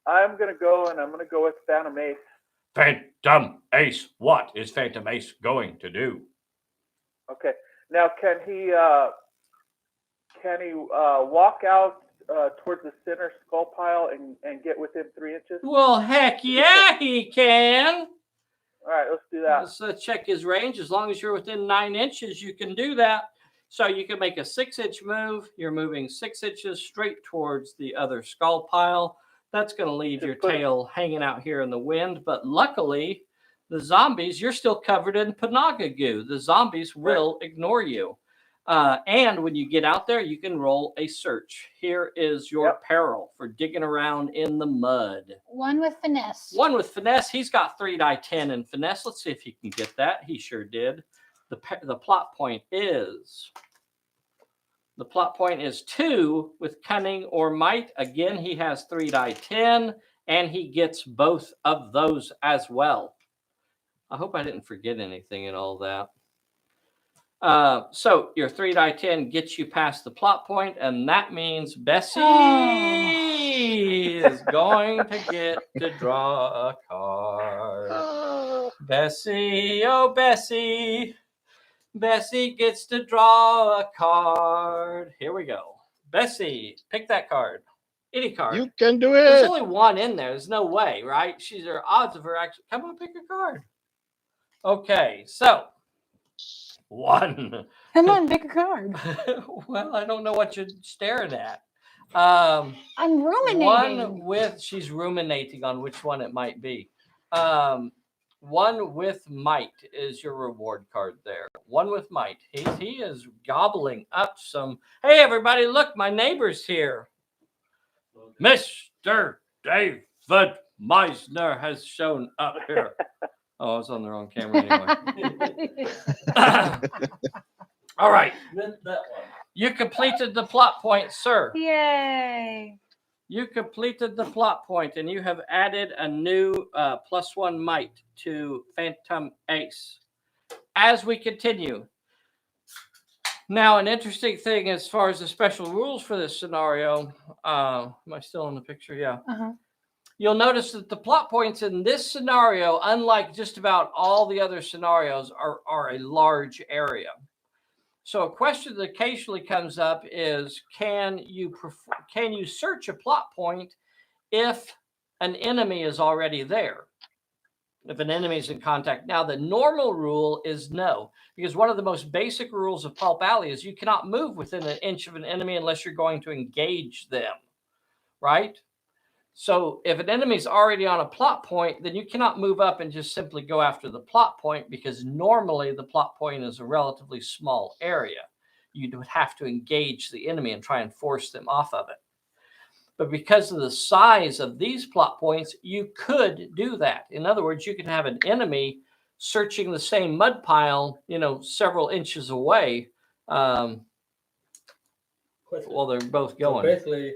I'm going to go, and I'm going to go with Phantom Ace. Phantom Ace. What is Phantom Ace going to do? Okay. Now, can he walk out towards the center skull pile and get within 3 inches? Well, heck yeah, he can. All right, let's do that. Let's check his range. As long as you're within 9 inches, you can do that. So you can make a 6-inch move. You're moving 6 inches straight towards the other skull pile. That's going to leave your tail hanging out here in the wind. But luckily, the zombies, you're still covered in panaga goo. The zombies will ignore you. And when you get out there, you can roll a search. Here is your Peril for digging around in the mud. 1 with finesse. 1 with finesse. He's got 3 die 10 in finesse. Let's see if he can get that. He sure did. The plot point is 2 with cunning or might. Again, he has 3 die 10, and he gets both of those as well. I hope I didn't forget anything in all that. So your 3 die 10 gets you past the plot point, and that means Bessie is going to get to draw a card. Bessie, oh Bessie. Bessie gets to draw a card. Here we go. Bessie, pick that card. Any card. You can do it. There's only 1 in there. There's no way, right? Her odds of her actually. Come on, pick a card. Okay, so 1. Come on, pick a card. Well, I don't know what you're staring at. I'm ruminating. She's ruminating on which one it might be. 1 with might is your reward card there. 1 with might. He is gobbling up some. Hey, everybody, look, my neighbor's here. Mr. David Meisner has shown up here. Oh, I was on the wrong camera anyway. All right. You completed the plot point, sir. Yay. You completed the plot point, and you have added a new +1 might to Phantom Ace. As we continue. Now, an interesting thing as far as the special rules for this scenario. Am I still in the picture? Yeah. Uh-huh. You'll notice that the plot points in this scenario, unlike just about all the other scenarios, are a large area. So a question that occasionally comes up is, can you search a plot point if an enemy is already there? If an enemy is in contact. Now, the normal rule is no, because one of the most basic rules of Pulp Alley is you cannot move within 1 inch of an enemy unless you're going to engage them, right? So if an enemy's already on a plot point, then you cannot move up and just simply go after the plot point, because normally the plot point is a relatively small area. You would have to engage the enemy and try and force them off of it. But because of the size of these plot points, you could do that. In other words, you could have an enemy searching the same mud pile, several inches away, while they're both going. So basically,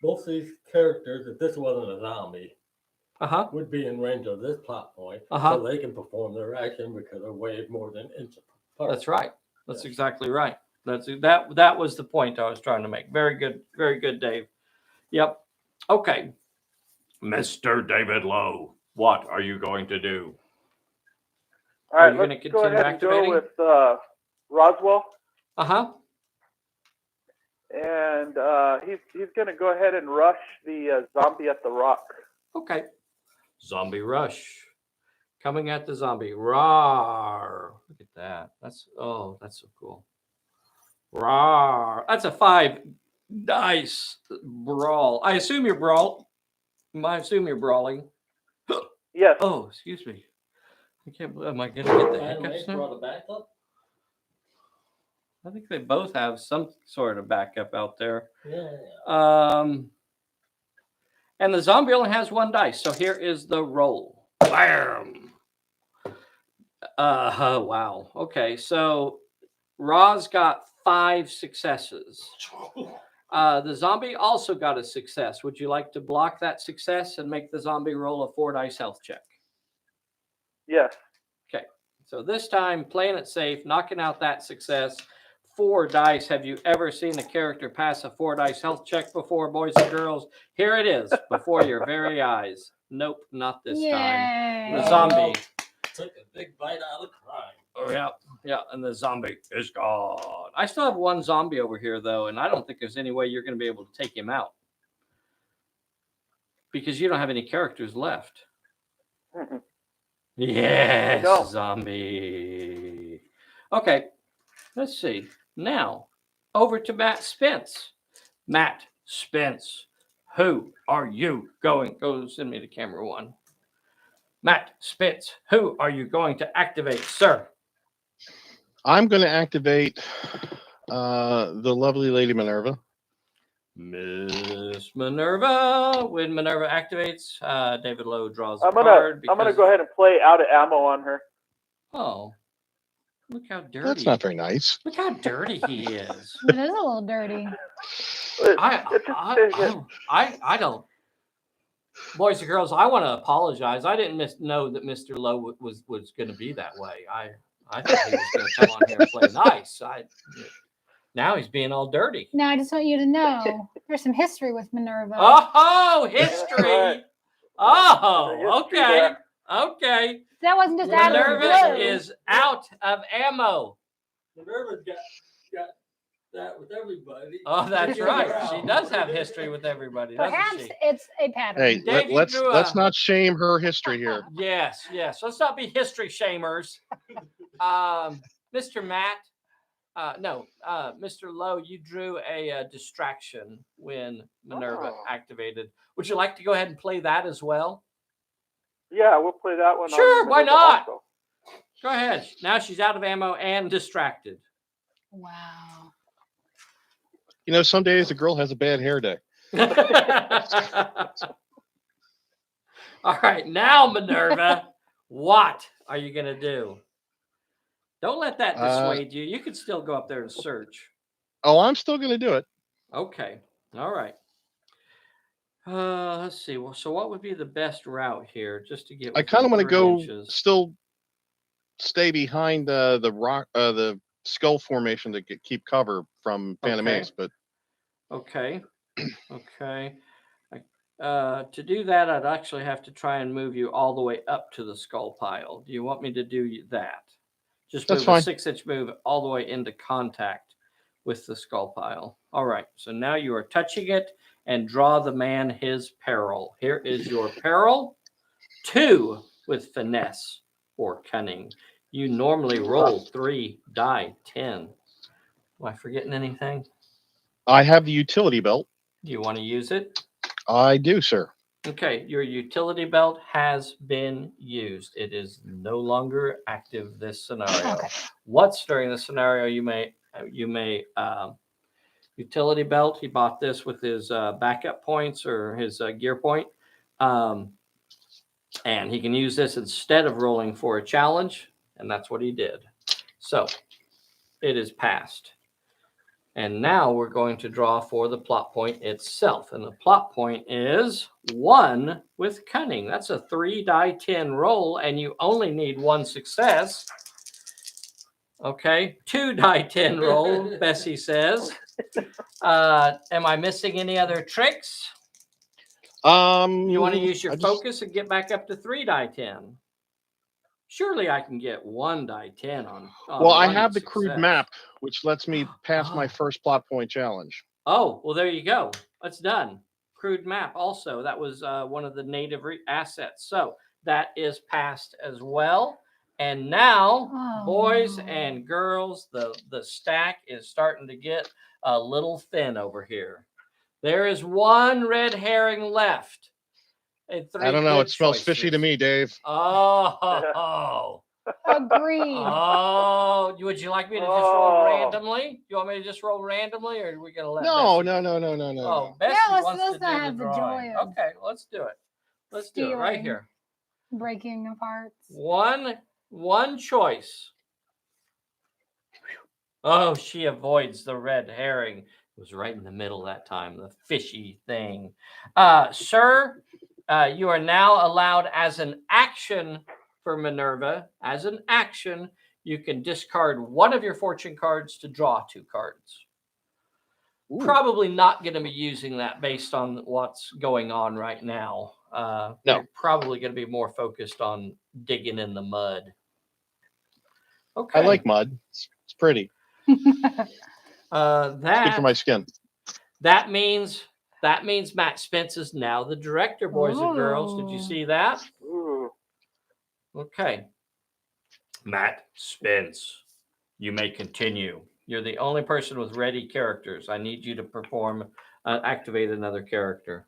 both these characters, if this wasn't a zombie, would be in range of this plot point, so they can perform their action because they're way more than inch apart. That's right. That's exactly right. That was the point I was trying to make. Very good, Dave. Yep. Okay. Mr. David Lowe, what are you going to do? All right, let's go ahead and go with Roswell. And he's going to go ahead and rush the zombie at the rock. Okay. Zombie rush. Coming at the zombie. Rawr. Look at that. That's so cool. Rawr. That's a 5 dice brawl. I assume you're brawling. Yes. Oh, excuse me. I can't believe, am I going to get the hiccups now? Brought a backup? I think they both have some sort of backup out there. Yeah. And the zombie only has 1 dice. So here is the roll. Bam. Wow. Okay. So Roz got 5 successes. The zombie also got a success. Would you like to block that success and make the zombie roll a 4 dice health check? Yes. Okay. So this time, playing it safe, knocking out that success. 4 dice. Have you ever seen a character pass a 4 dice health check before, boys and girls? Here it is, before your very eyes. Nope, not this time. The zombie took a big bite out of the crime. Oh, yeah, and the zombie is gone. I still have 1 zombie over here, though, and I don't think there's any way you're going to be able to take him out, because you don't have any characters left. Mm-hmm. Yes, zombie. Okay, let's see. Now, over to Matt Spence. Matt Spence, who are you going? Go send me to camera 1. Matt Spence, who are you going to activate, sir? I'm going to activate the lovely Lady Minerva. Miss Minerva. When Minerva activates, David Lowe draws a card. I'm going to go ahead and play out of ammo on her. Oh. Look how dirty. That's not very nice. Look how dirty he is. It is a little dirty. I don't. Boys and girls, I want to apologize. I didn't know that Mr. Lowe was going to be that way. I thought he was going to come on here and play nice. Now he's being all dirty. No, I just want you to know there's some history with Minerva. Oh, history. Oh, okay. Okay. That wasn't just out of the blue. Minerva is out of ammo. Minerva's got that with everybody. Oh, that's right. She does have history with everybody. Perhaps it's a pattern. Hey, let's not shame her history here. Yes. Let's not be history shamers. Mr. Matt, Mr. Lowe, you drew a distraction when Minerva activated. Would you like to go ahead and play that as well? Yeah, we'll play that one. Sure, why not? Also. Go ahead. Now she's out of ammo and distracted. Wow. Some days a girl has a bad hair day. All right, now Minerva, what are you going to do? Don't let that dissuade you. You can still go up there and search. Oh, I'm still going to do it. Okay. All right. Let's see. Well, so what would be the best route here, just to get? I kind of want to go still stay behind the rock, the skull formation to keep cover from Phantom Ace, but okay. To do that, I'd actually have to try and move you all the way up to the skull pile. Do you want me to do that? Just move a 6-inch move all the way into contact with the skull pile. All right. So now you are touching it and draw the man his peril. Here is your peril. 2 with finesse or cunning. You normally roll 3 die 10. Am I forgetting anything? I have the utility belt. Do you want to use it? I do, sir. Okay, your utility belt has been used. It is no longer active this scenario. Okay. Once during the scenario, you may utility belt. He bought this with his backup points or his gear point. And he can use this instead of rolling for a challenge. And that's what he did. So it is passed. And now we're going to draw for the plot point itself. And the plot point is 1 with cunning. That's a 3-die-10 roll, and you only need 1 success. Okay, 2-die-10 roll, Bessie says. Am I missing any other tricks? You want to use your focus and get back up to 3-die-10. Surely I can get 1-die-10 on well, I one have the success. crude map, which lets me pass my first plot point challenge. Oh, well, there you go. It's done. Crude map also. That was one of the native assets. So that is passed as well. And now, boys and girls, the stack is starting to get a little thin over here. There is 1 red herring left. I don't know. It smells fishy to me, Dave. Oh. Agreed. Oh, would you like me to just roll randomly? You want me to just roll randomly, or are we going to let No. Oh, Bessie wants to do the drawing. Okay, let's do it. Let's do it right here. Breaking apart. One choice. Oh, she avoids the red herring. It was right in the middle that time, the fishy thing. Sir, you are now allowed as an action for Minerva. As an action, you can discard 1 of your fortune cards to draw 2 cards. Ooh. Probably not going to be using that based on what's going on right now. No. You're probably going to be more focused on digging in the mud. Okay. I like mud. It's pretty. It's good for my skin. That means Matt Spence is now the director, boys and girls. Did you see that? Ooh. Okay. Matt Spence, you may continue. You're the only person with ready characters. I need you to perform, activate another character.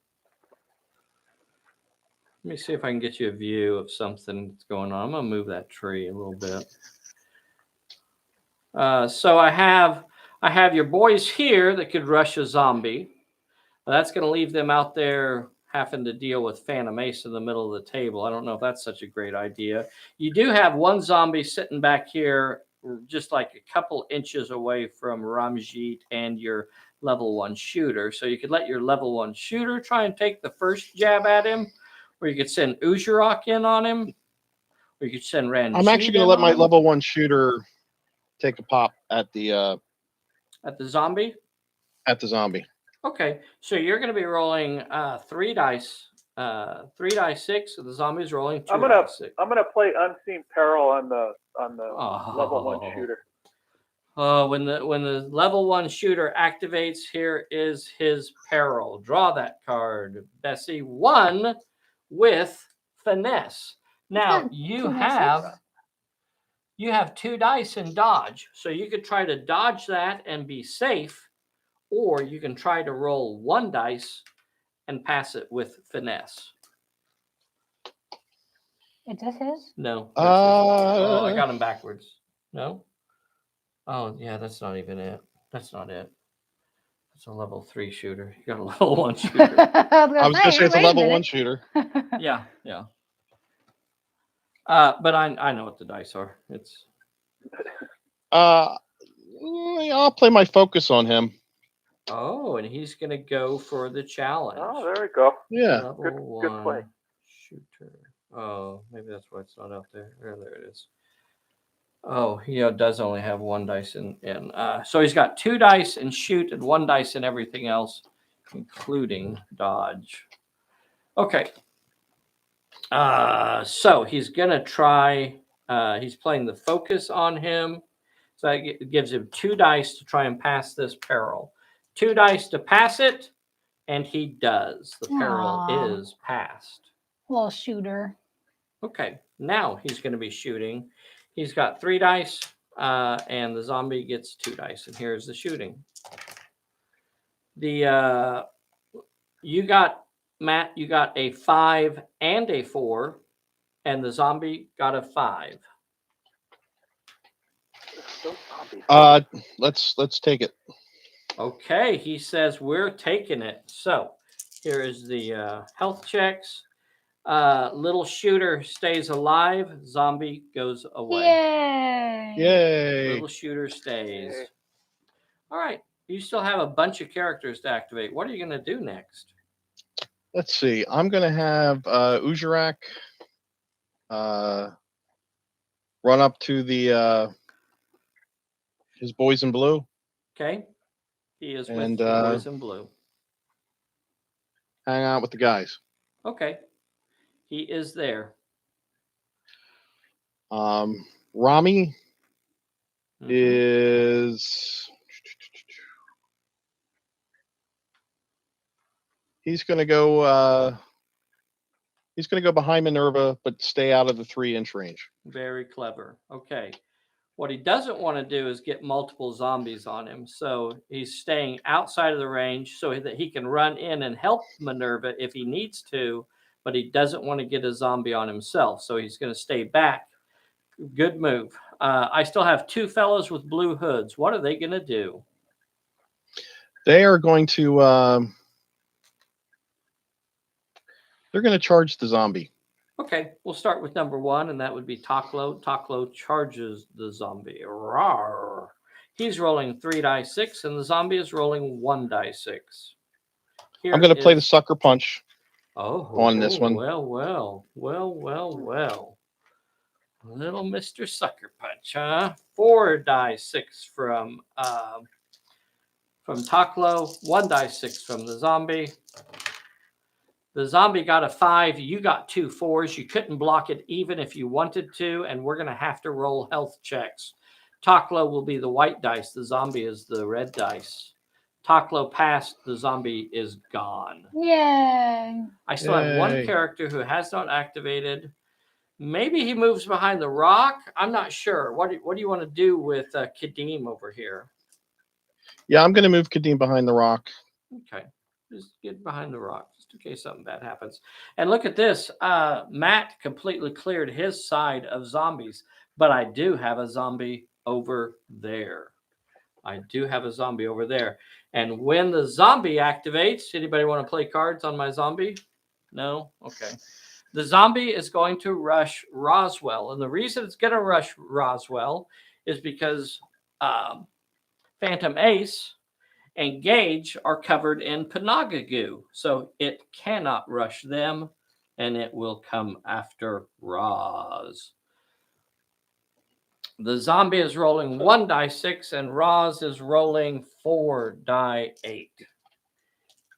Let me see if I can get you a view of something that's going on. I'm going to move that tree a little bit. So I have your boys here that could rush a zombie. That's going to leave them out there having to deal with Phantom Ace in the middle of the table. I don't know if that's such a great idea. You do have 1 zombie sitting back here just like a couple inches away from Ramjeet and your level 1 shooter. So you could let your level 1 shooter try and take the first jab at him, or you could send Uzurok in on him, or you could send Ranjit. I'm actually going to let my level 1 shooter take a pop at the zombie. At the zombie. Okay, so you're going to be rolling 3 dice, 3 dice 6. So the zombie's rolling 2 dice 6. I'm gonna play Unseen Peril on the level 1 shooter. When the level 1 shooter activates, here is his peril. Draw that card, Bessie. 1 with finesse. Now you have 2 dice in dodge, so you could try to dodge that and be safe. Or you can try to roll 1 dice and pass it with finesse. Is this his? No. I got him backwards. No? Oh, yeah, that's not even it. That's not it. It's a level 3 shooter. You got a level 1 shooter. I was going to say it's a level 1 shooter. Yeah. But I know what the dice are. It's. I'll play my focus on him. Oh, and he's going to go for the challenge. Oh, there we go. Yeah. Good play. Shooter. Oh, maybe that's why it's not out there. There it is. Oh, he does only have 1 dice in. So he's got 2 dice in shoot and 1 dice in everything else, including dodge. Okay. So he's going to try. He's playing the focus on him. So that gives him 2 dice to try and pass this peril. 2 dice to pass it, and he does. The peril is passed. Little shooter. Okay, now he's going to be shooting. He's got 3 dice, and the zombie gets 2 dice. And here's the shooting. You got Matt, you got a 5 and a 4, and the zombie got a 5. Let's take it. Okay, he says we're taking it. So here is the health checks. Little shooter stays alive. Zombie goes away. Yay! Yay! Little shooter stays. All right. You still have a bunch of characters to activate. What are you going to do next? Let's see. I'm going to have Ujarak run up to the his boys in blue. Okay. He is with And, the boys in blue. Hang out with the guys. Okay. He is there. Rami is... He's going to go behind Minerva, but stay out of the 3-inch range. Very clever. Okay. What he doesn't want to do is get multiple zombies on him. So he's staying outside of the range so that he can run in and help Minerva if he needs to, but he doesn't want to get a zombie on himself. So he's going to stay back. Good move. I still have 2 fellows with blue hoods. What are they going to do? They are going to... they're going to charge the zombie. Okay, we'll start with number 1, and that would be Taklo. Taklo charges the zombie. Rawr. He's rolling 3 die 6, and the zombie is rolling 1 die 6. I'm going to play the sucker punch on this one. Well. Little Mr. Sucker Punch, huh? 4 die 6 from Taklo, 1 die 6 from the zombie. The zombie got a 5. You got 2 4s. You couldn't block it even if you wanted to, and we're going to have to roll health checks. Taklo will be the white dice. The zombie is the red dice. Taklo passed. The zombie is gone. Yay! I still have 1 character who has not activated. Maybe he moves behind the rock. I'm not sure. What do you want to do with Kadeem over here? Yeah, I'm going to move Kadeem behind the rock. Okay. Just get behind the rock, just in case something bad happens. And look at this. Matt completely cleared his side of zombies, but I do have a zombie over there. And when the zombie activates, anybody want to play cards on my zombie? No? Okay. The zombie is going to rush Roswell. And the reason it's going to rush Roswell is because Phantom Ace and Gage are covered in Panaga goo. So it cannot rush them, and it will come after Roz. The zombie is rolling 1 die 6, and Roz is rolling 4 die 8.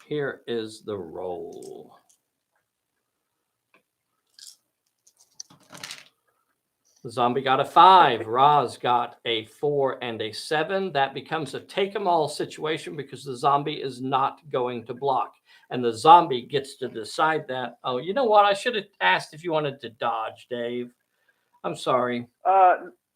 Here is the roll. The zombie got a 5. Roz got a 4 and a 7. That becomes a take-em-all situation because the zombie is not going to block. And the zombie gets to decide that. Oh, you know what? I should have asked if you wanted to dodge, Dave. I'm sorry.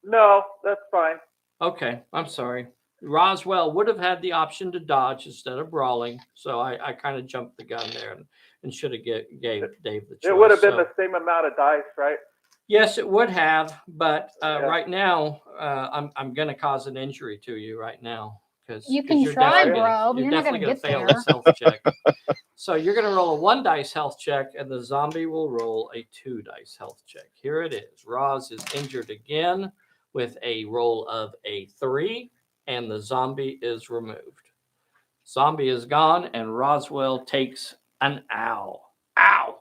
No, that's fine. Okay, I'm sorry. Roswell would have had the option to dodge instead of brawling. So I kind of jumped the gun there and should have gave Dave the choice. It would have been the same amount of dice, right? Yes, it would have, but right now I'm going to cause an injury to you right now because you can try, bro. You're not definitely going to fail this health check. So you're going to roll a 1 dice health check, and the zombie will roll a 2 dice health check. Here it is. Roz is injured again with a roll of a 3, and the zombie is removed. Zombie is gone, and Roswell takes an ow. Ow!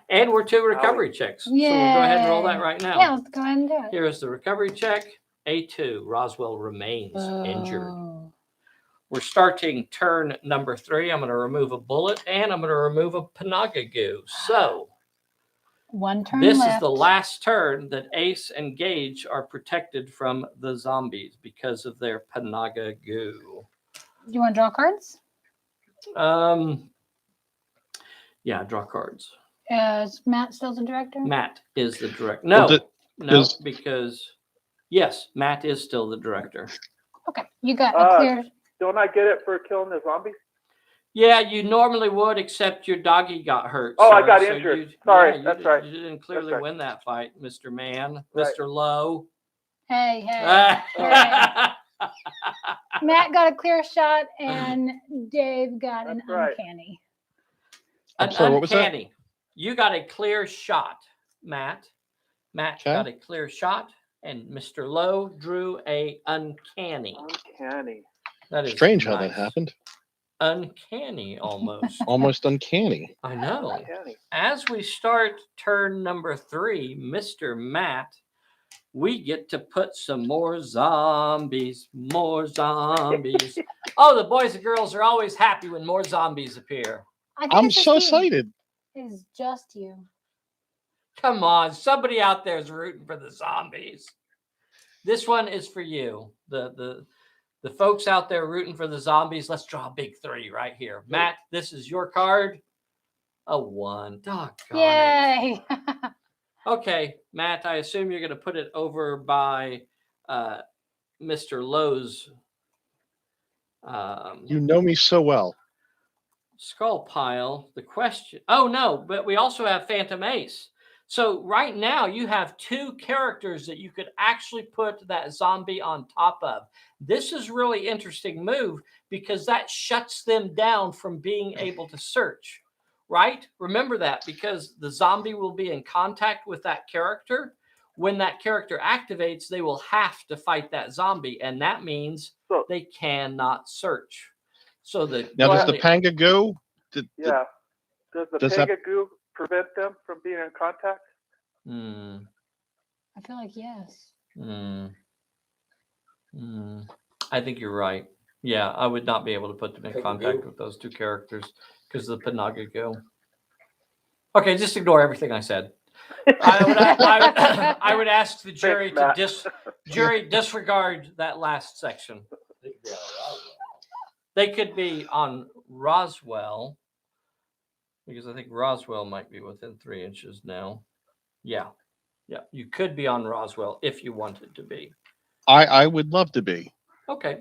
And we're 2 recovery checks. Yay. So we'll go ahead and roll that right now. Yeah, let's go ahead and do it. Here's the recovery check. A2. Roswell remains injured. We're starting turn number 3. I'm going to remove a bullet, and I'm going to remove a Panaga goo. So 1 turn this left. is the last turn that Ace and Gage are protected from the zombies because of their Panaga goo. Do you want to draw cards? Yeah, draw cards. Is Matt still the director? Matt is the director. No, because yes, Matt is still the director. Okay, you got a clear. Don't I get it for killing the zombies? Yeah, you normally would, except your doggy got hurt. Oh, I sir, got so injured. Sorry, you that's right. You didn't clearly right. win that fight, Mr. Man, Right. Mr. Lowe. Hey, hey. Matt got a clear shot, and Dave got an uncanny. I'm sorry, what was that? Uncanny. You got a clear shot, Matt. Matt got a clear shot, and Mr. Lowe drew a uncanny. Uncanny. That is strange how that happened. Uncanny, almost. Almost uncanny. I know. Uncanny. As we start turn number 3, Mr. Matt, we get to put some more zombies. More zombies. Oh, the boys and girls are always happy when more zombies appear. I'm so excited. It's just you. Come on, somebody out there is rooting for the zombies. This one is for you. The folks out there rooting for the zombies, let's draw a big 3 right here. Matt, this is your card. A 1. Doggone Yay. Okay, Matt, I assume you're going to put it over by Mr. Lowe's. You know me so well. Skull pile. The question. Oh, no, but we also have Phantom Ace. So right now you have 2 characters that you could actually put that zombie on top of. This is really interesting move because that shuts them down from being able to search, right? Remember that, because the zombie will be in contact with that character. When that character activates, they will have to fight that zombie, and that means they cannot search. So now does the Panga Goo? Does the Panga Goo prevent them from being in contact? I feel like yes. I think you're right. Yeah, I would not be able to put them in contact with those 2 characters because of the Panga Goo. Okay, just ignore everything I said. I would ask the jury to disregard that last section. They could be on Roswell, because I think Roswell might be within 3 inches now. Yeah, you could be on Roswell if you wanted to be. I would love to be. Okay.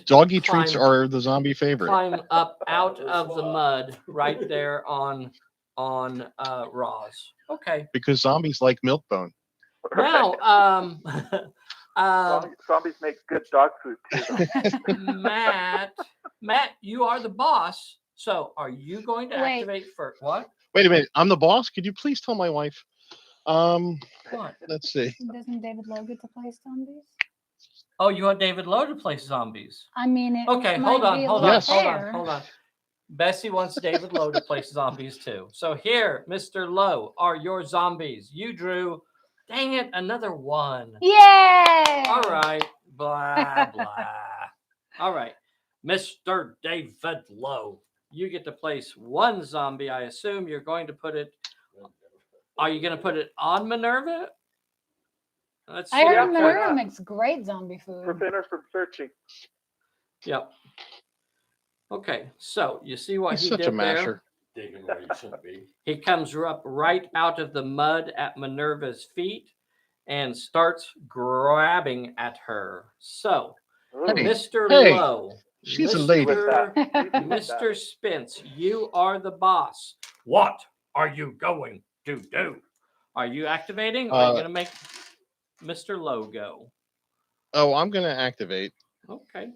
Doggy treats are the zombie favorite. Climb up out of the mud right there on Roz. Okay. Because zombies like Milkbone. Now, zombies make good dog food too. Matt, you are the boss. So, are you going to activate first? What? Wait a minute. I'm the boss. Could you please tell my wife? What? Let's see. Doesn't David Lowe get to play zombies? Oh, you want David Lowe to play zombies? I mean, okay. Hold on. Bessie wants David Lowe to play zombies too. So here, Mr. Lowe, are your zombies. You drew. Dang it, another 1. Yay! All right. Blah blah. All right, Mr. David Lowe, you get to place 1 zombie. I assume you're going to put it. Are you going to put it on Minerva? I heard Minerva makes great zombie food. Prevent her from searching. Yep. Okay, so you see what He's he such did a masher. there? He comes up right out of the mud at Minerva's feet and starts grabbing at her. So, Mr. Lowe, she's a lady. Mr. Spence, you are the boss. What are you going to do? Are you activating, or are you going to make Mr. Lowe go? Oh, I'm going to activate. Okay.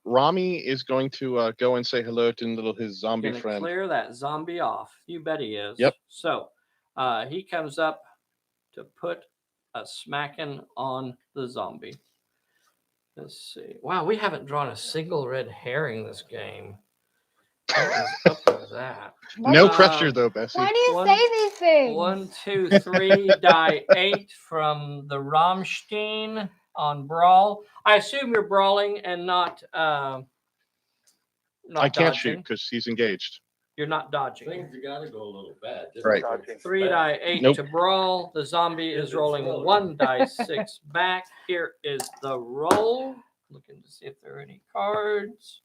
Rami is going to go and say hello to his zombie friend. Clear that zombie off. You bet he is. Yep. So he comes up to put a smacking on the zombie. Let's see. Wow, we haven't drawn a single red herring this game. What is up with that? No pressure though, Bessie. Why do you say these things? 1, 2, 3, die 8 from the Rammstein on Brawl. I assume you're brawling and not I can't dodging. shoot because he's engaged. You're not dodging. Things you gotta go a little bad. Right. 3 die 8 to brawl. The zombie is rolling 1 die 6 back. Here is the roll. Looking to see if there are any cards.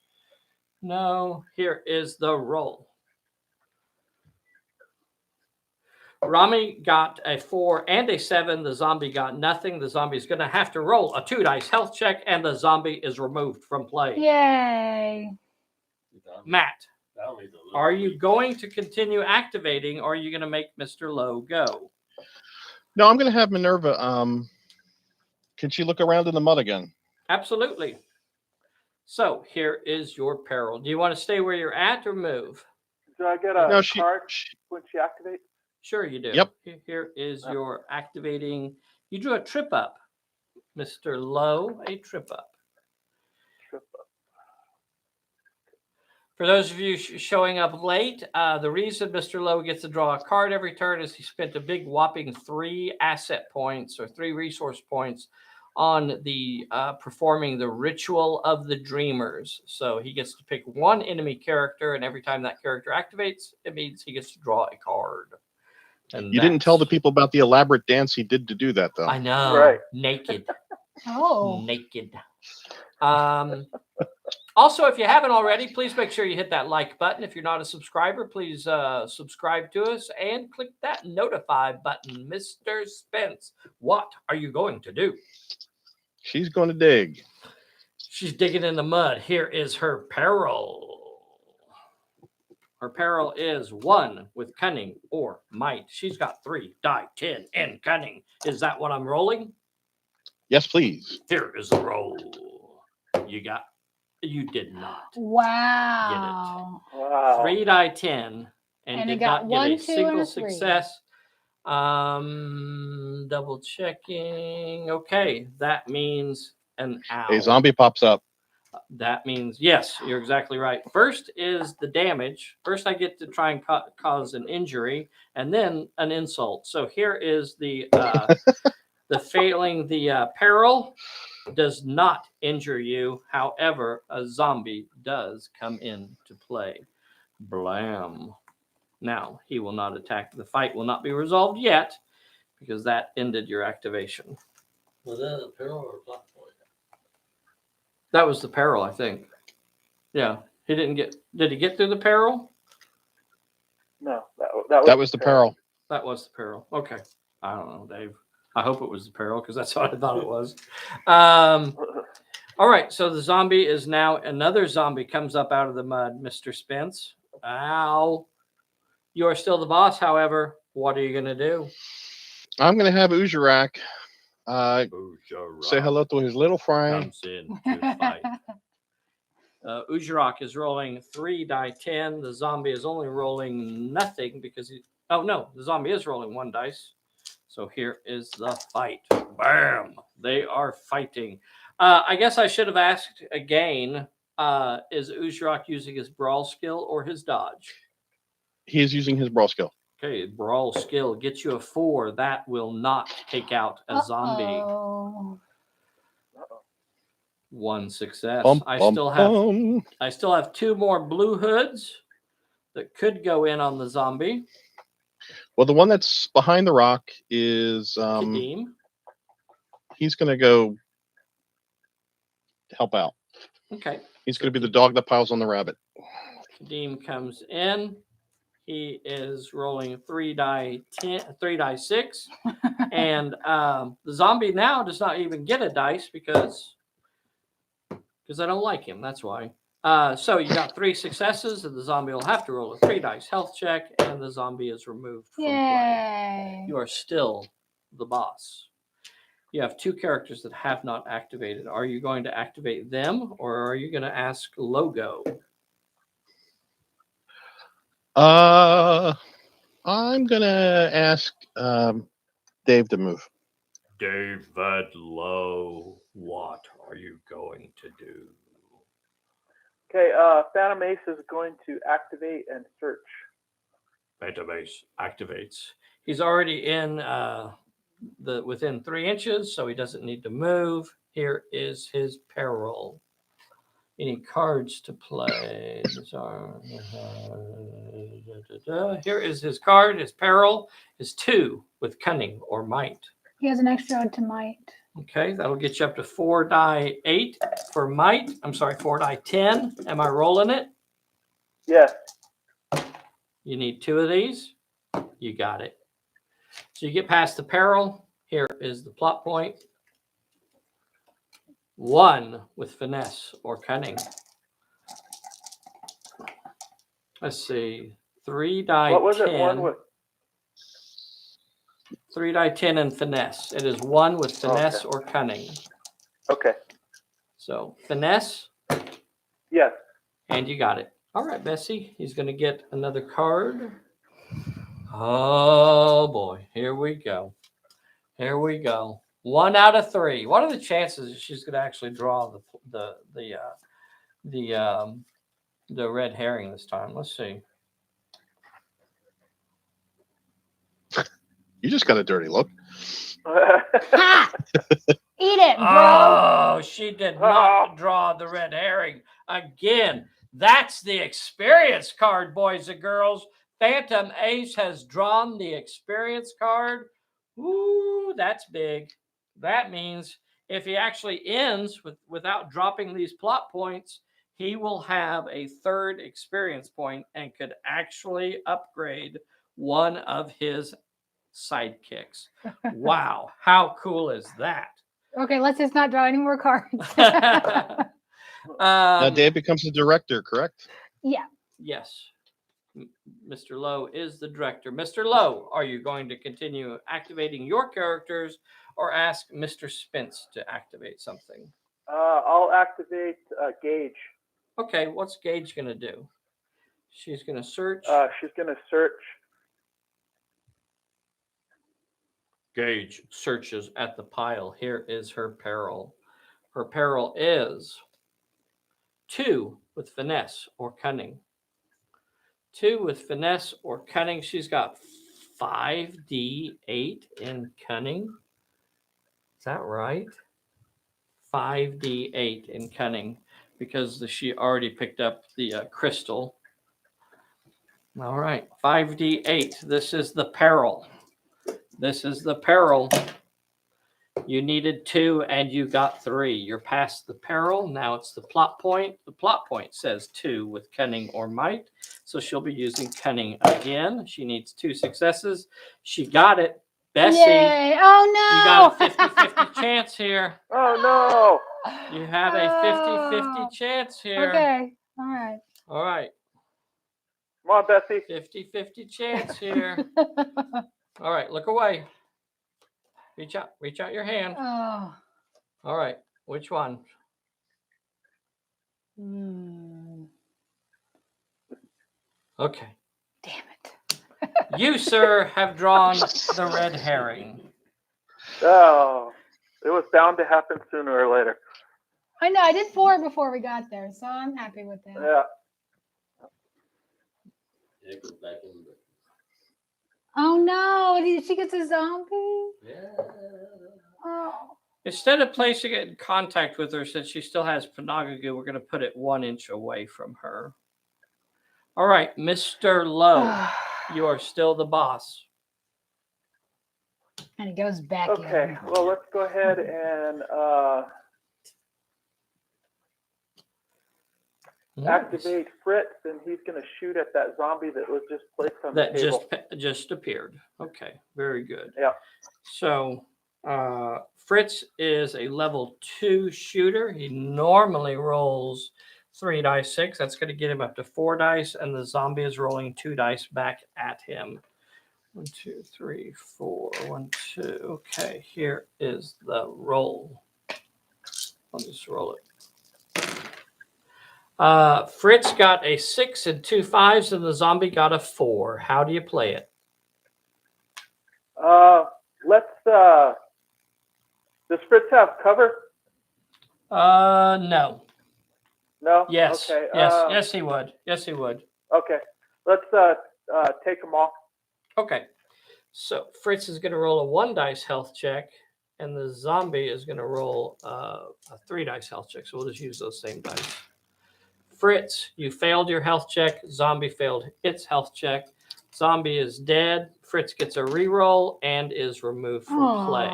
No. Here is the roll. Rami got a 4 and a 7. The zombie got nothing. The zombie is going to have to roll a 2 dice health check, and the zombie is removed from play. Yay. Matt, Zombie's a little are you weak. going to continue activating, or are you going to make Mr. Lowe go? No, I'm going to have Minerva. Can she look around in the mud again? Absolutely. So here is your peril. Do you want to stay where you're at or move? Do I get a No, card when she activates? Sure you do. Yep. Here is your activating. You drew a trip up. Mr. Lowe, a trip up. Trip up. For those of you showing up late, the reason Mr. Lowe gets to draw a card every turn is he spent a big whopping 3 asset points or 3 resource points on the performing the Ritual of the Dreamers. So he gets to pick one enemy character, and every time that character activates, it means he gets to draw a card. And You didn't tell the people about the elaborate dance he did to do that, though. I know. Right. Naked. Oh. Naked. Also, if you haven't already, please make sure you hit that like button. If you're not a subscriber, please subscribe to us and click that notify button. Mr. Spence, what are you going to do? She's going to dig. She's digging in the mud. Here is her peril. Her peril is 1 with cunning or might. She's got 3 die 10 in cunning. Is that what I'm rolling? Yes, please. Here is the roll. You did not Wow. Wow. 3 die 10 and it did got not get 1, a 2, single and a 3. success. Double checking. Okay, that means an owl. A zombie pops up. That means, yes, you're exactly right. First is the damage. First, I get to try and cause an injury, and then an insult. So here is the failing. The peril does not injure you. However, a zombie does come into play. Blam. Now, he will not attack. The fight will not be resolved yet, because that ended your activation. Was that a peril or a plot point? That was the peril, I think. Yeah. He didn't get... Did he get through the peril? No, That was the peril. That was the peril. Okay. I don't know, Dave. I hope it was the peril, because that's what I thought it was. All right. So the zombie is now... Another zombie comes up out of the mud, Mr. Spence. Ow. You are still the boss, however. What are you going to do? I'm going to have Ujarak say hello to his little friend. Comes in to fight. Ujarak is rolling 3 die 10. The zombie is only rolling nothing because he... Oh, no. The zombie is rolling 1 dice. So here is the fight. Bam! They are fighting. I guess I should have asked again, is Ujarak using his brawl skill or his dodge? He is using his brawl skill. Okay, brawl skill gets you a 4. That will not take out a zombie. Uh-oh. 1 success. Bum, I bum, still have 2 more blue hoods that could go in on the zombie. Well, the one that's behind the rock is Kadeem. He's going to go help out. Okay. He's going to be the dog that piles on the rabbit. Kadeem comes in. He is rolling 3 die 6. And the zombie now does not even get a dice because I don't like him. That's why. So you got 3 successes, and the zombie will have to roll a 3 dice health check, and the zombie is removed from play. Yay. You are still the boss. You have 2 characters that have not activated. Are you going to activate them, or are you going to ask Logo? I'm going to ask Dave to move. David Lowe, what are you going to do? Okay, Phantom Ace is going to activate and search. Phantom Ace activates. He's already in within 3 inches, so he doesn't need to move. Here is his peril. Any cards to play? Here is his card. His peril is 2 with cunning or might. He has an extra to might. Okay, that'll get you up to 4 die 8 for might. I'm sorry, 4 die 10. Am I rolling it? Yes. You need 2 of these. You got it. So you get past the peril. Here is the plot point. 1 with finesse or cunning. Let's see. 3 die What was 10. it? One with. 3 die 10 and finesse. It is 1 with finesse Okay. or cunning. Okay. So finesse, Yes. and you got it. All right, Bessie. He's going to get another card. Oh boy, here we go. Here we go. 1 out of 3. What are the chances that she's going to actually draw the red herring this time? Let's see. You just got a dirty look. Ha! Eat it, bro. Oh, she did not draw the red herring again. That's the experience card, boys and girls. Phantom Ace has drawn the experience card. Ooh, that's big. That means if he actually ends without dropping these plot points, he will have a 3rd experience point and could actually upgrade one of his sidekicks. Wow, how cool is that? Okay, let's just not draw any more cards. Now Dave becomes the director, correct? Yeah. Yes. Mr. Lowe is the director. Mr. Lowe, are you going to continue activating your characters or ask Mr. Spence to activate something? I'll activate Gage. Okay, what's Gage going to do? She's going to search. She's going to search. Gage searches at the pile. Here is her peril. Her peril is 2 with finesse or cunning. 2 with finesse or cunning. She's got 5d8 in cunning. Is that right? 5d8 in cunning because she already picked up the crystal. All right, 5d8. This is the peril. This is the peril. You needed 2 and you got 3. You're past the peril. Now it's the plot point. The plot point says 2 with cunning or might. So she'll be using cunning again. She needs 2 successes. She got it. Bessie. Yay. Oh no. You got a 50-50 chance here. Oh no. You have a 50-50 chance here. Okay. All right. All right. Come on, Bessie. 50-50 chance here. All right, look away. Reach out your hand. Oh. All right, which one? Okay. Damn it. You, sir, have drawn the red herring. Oh, it was bound to happen sooner or later. I know. I did 4 before we got there, so I'm happy with that. Yeah. It goes back in. Oh no! She gets a zombie. Yeah. Oh. Instead of placing it in contact with her, since she still has Panagagu, we're going to put it 1 inch away from her. All right, Mr. Lowe, you are still the boss. And it goes back Okay. in. Well, let's go ahead and activate Fritz, and he's going to shoot at that zombie that was just placed on the table. Just appeared. Okay, very good. Yeah. So Fritz is a level 2 shooter. He normally rolls 3 dice 6. That's going to get him up to 4 dice, and the zombie is rolling 2 dice back at him. 1, 2, 3, 4. 1, 2. Okay, here is the roll. I'll just roll it. Fritz got a 6 and 2 5s, and the zombie got a 4. How do you play it? Let's. Does Fritz have cover? No. No. Yes. Okay. Yes, he would. Yes, he would. Okay. Let's take them off. Okay. So Fritz is going to roll a 1 dice health check, and the zombie is going to roll a 3 dice health check. So we'll just use those same dice. Fritz, you failed your health check. Zombie failed its health check. Zombie is dead. Fritz gets a reroll and is removed from play.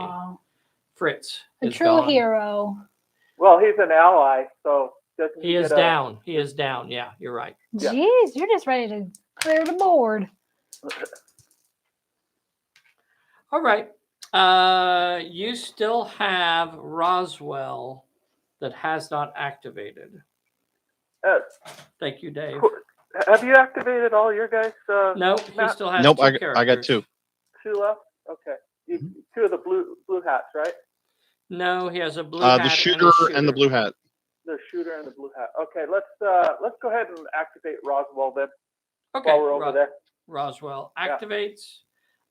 Fritz A is true gone. hero. Well, he's an ally, so doesn't He is down. He is down. Yeah, you're right. Yeah. Jeez, you're just ready to clear the board. All right. You still have Roswell that has not activated. Thank you, Dave. Have you activated all your guys? No, he Matt? still has Nope, two characters. I got 2. 2 left. Okay. Two of the blue hats, right? No, he has a blue hat The and shooter a shooter and the blue hat. The shooter and the blue hat. Okay, let's go ahead and activate Roswell then. Okay, While we're over there. Roswell Yeah. activates.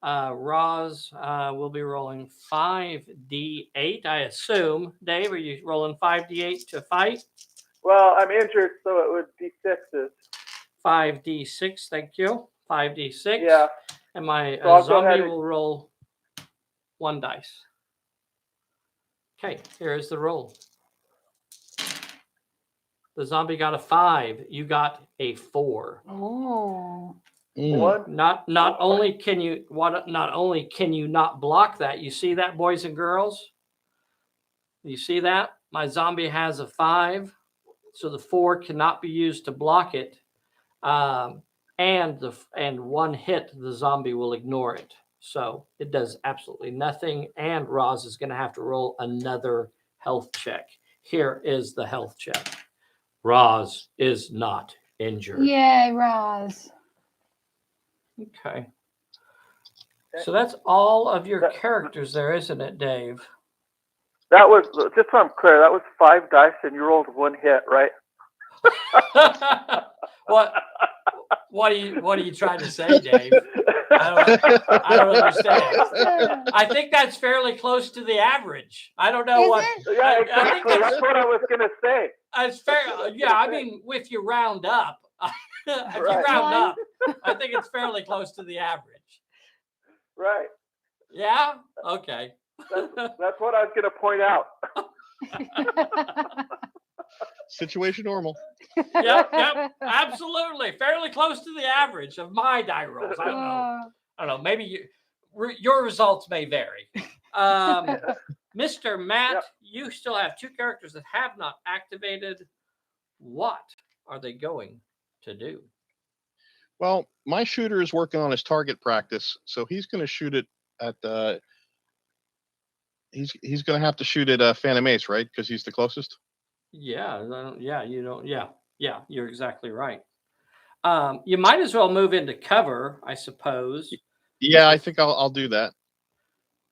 Roz will be rolling 5d8, I assume. Dave, are you rolling 5d8 to fight? Well, I'm injured, so it would be 6s. 5d6, thank you. 5d6. Yeah. And my So I'll go zombie ahead and- will roll 1 dice. Okay, here is the roll. The zombie got a 5. You got a 4. Oh. One. Not only can you not block that. You see that, boys and girls? You see that? My zombie has a 5, so the 4 cannot be used to block it. And 1 hit, the zombie will ignore it. So it does absolutely nothing. And Roz is going to have to roll another health check. Here is the health check. Roz is not injured. Yay, Roz. Okay. So that's all of your characters there, isn't it, Dave? That was, just so I'm clear, that was 5 dice and you rolled 1 hit, right? What are you trying to say, Dave? I don't understand. I think that's fairly close to the average. I don't know Is what. it? Yeah, I think exactly. That's what I was going to say. It's fair. Yeah, I mean, if you round up, if you Right. round up, I think it's fairly close to the average. Right. Yeah. Okay. That's what I was going to point out. Situation normal. Yep. Absolutely, fairly close to the average of my die rolls. I don't know. Maybe your results may vary. Mr. Matt, Yep. you still have 2 characters that have not activated. What are they going to do? Well, my shooter is working on his target practice, so he's going to shoot it at he's going to have to shoot at Phantom Ace, right? Because he's the closest. Yeah, you're exactly right. You might as well move into cover, I suppose. Yeah, I think I'll do that.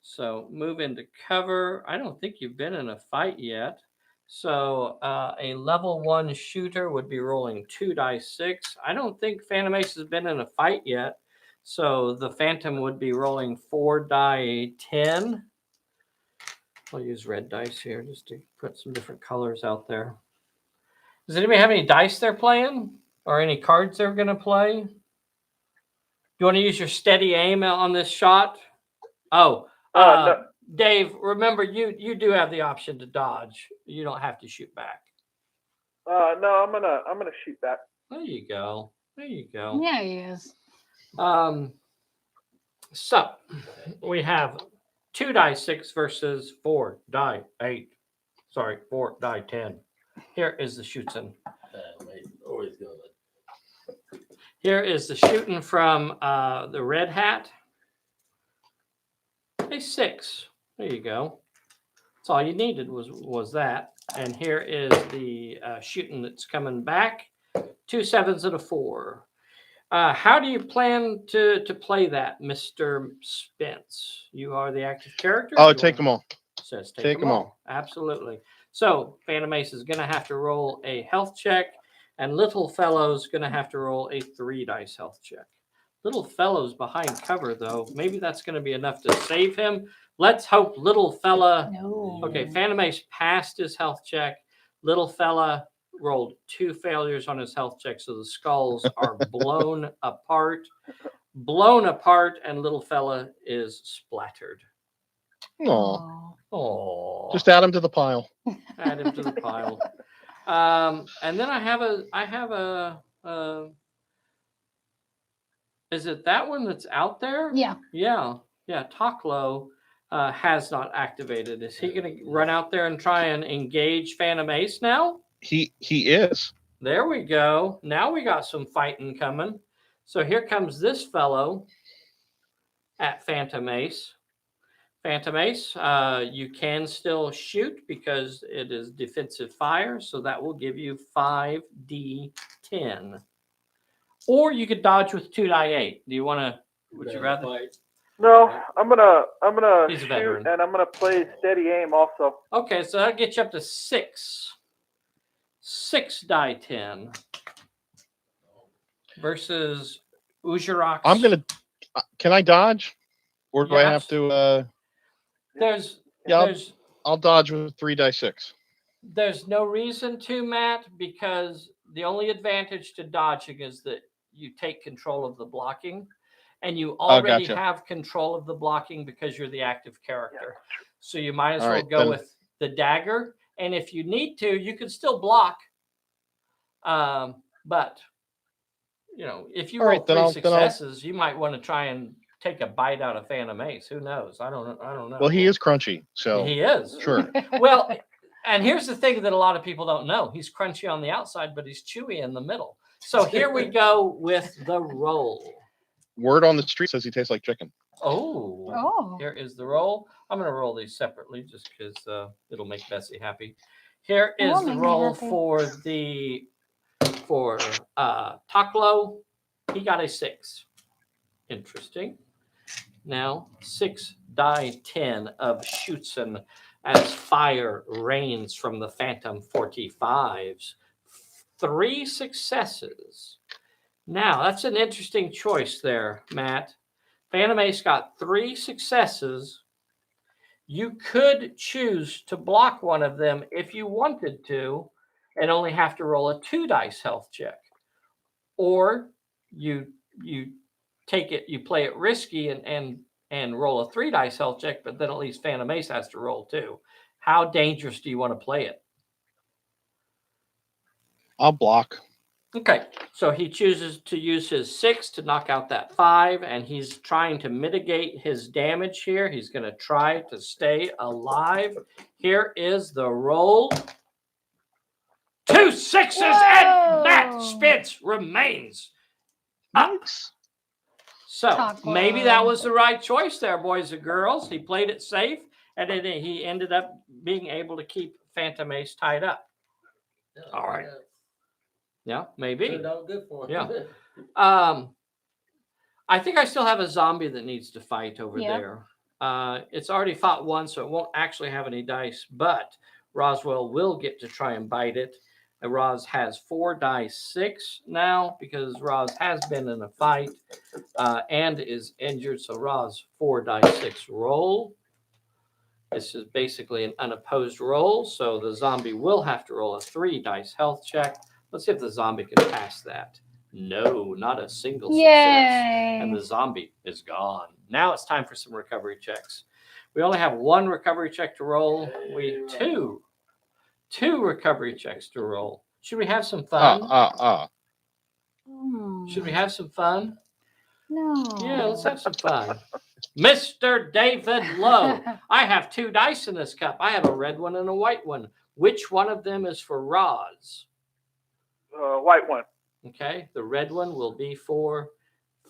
So move into cover. I don't think you've been in a fight yet. So a level 1 shooter would be rolling 2 dice 6. I don't think Phantom Ace has been in a fight yet. So the Phantom would be rolling 4 die 10. I'll use red dice here just to put some different colors out there. Does anybody have any dice they're playing or any cards they're going to play? You want to use your steady aim on this shot? Oh, No. Dave, remember you do have the option to dodge. You don't have to shoot back. No, I'm gonna shoot back. There you go. Yeah, he is. So we have 2 die 6 versus 4 die 8. Sorry, 4 die 10. Here is the shooting. Always good. Here is the shooting from the red hat. A 6. There you go. That's all you needed was that. And here is the shooting that's coming back. 2 7s and a 4. How do you plan to play that, Mr. Spence? You are the active character. Oh, take them all. Says Take them all. Absolutely. So Phantom Ace is going to have to roll a health check, and Little Fellow's going to have to roll a 3 dice health check. Little Fellow's behind cover, though. Maybe that's going to be enough to save him. Let's hope Little Fella. No. Okay, Phantom Ace passed his health check. Little Fella rolled 2 failures on his health check, so the skulls are blown apart. And Little Fella is splattered. Aw. Oh, Just add him to the pile. add him to the pile. And then I have a is it that one that's out there? Yeah. Yeah. Taklo has not activated. Is he going to run out there and try and engage Phantom Ace now? He is. There we go. Now we got some fighting coming. So here comes this fellow at Phantom Ace. Phantom Ace, you can still shoot because it is defensive fire. So that will give you 5d10. Or you could dodge with 2 die 8. Do you want to? Would you rather? Fight. No, I'm gonna He's a shoot, veteran. and I'm gonna play steady aim also. Okay, so that'll get you up to 6. 6 die 10 versus Ujarak. I'm gonna. Can I dodge, or do I have Yes. to? There's Yeah, there's I'll dodge with 3 die 6. there's no reason to, Matt, because the only advantage to dodging is that you take control of the blocking, and you already gotcha. have control of the blocking because you're the active character. So you might as All well right, go then. with the dagger, and if you need to, you can still block. But you know, if you All roll right, then 3 I'll- successes, you might want to try and take a bite out of Phantom Ace. Who knows? I don't know. Well, he is crunchy, so He is. sure. Well, and here's the thing that a lot of people don't know. He's crunchy on the outside, but he's chewy in the middle. So here we go with the roll. Word on the street says he tastes like chicken. Oh, Oh. here is the roll. I'm going to roll these separately just because it'll make Bessie happy. Here is That'll the make me roll happy. for Taklo. He got a 6. Interesting. Now 6 die 10 of Schutzen as fire rains from the Phantom 45s. 3 successes. Now that's an interesting choice there, Matt. Phantom Ace got 3 successes. You could choose to block one of them if you wanted to and only have to roll a 2 dice health check. Or you take it, you play it risky and roll a 3 dice health check, but then at least Phantom Ace has to roll 2. How dangerous do you want to play it? I'll block. Okay, so he chooses to use his 6 to knock out that 5, and he's trying to mitigate his damage here. He's going to try to stay alive. Here is the roll. 2 6s, and Matt Spence remains up. Nice. So maybe that was the right choice there, boys and girls. He played it safe, and then he ended up being able to keep Phantom Ace tied up. All right. Yeah, maybe. Turned out good for him. Yeah. I think I still have a zombie that needs to fight over Yeah. there. It's already fought once, so it won't actually have any dice, but Roswell will get to try and bite it. And Roz has 4 die 6 now because Roz has been in a fight and is injured. So Roz 4 die 6 roll. This is basically an unopposed roll, so the zombie will have to roll a 3 dice health check. Let's see if the zombie can pass that. No, not a single success. And the zombie is gone. Now it's time for some recovery checks. We only have 1 recovery check to roll. Two recovery checks to roll. Should we have some fun? Should we have some fun? No. Yeah, let's have some fun. Mr. David Lowe. I have 2 dice in this cup. I have a red one and a white one. Which one of them is for Roz? White one. Okay, the red one will be for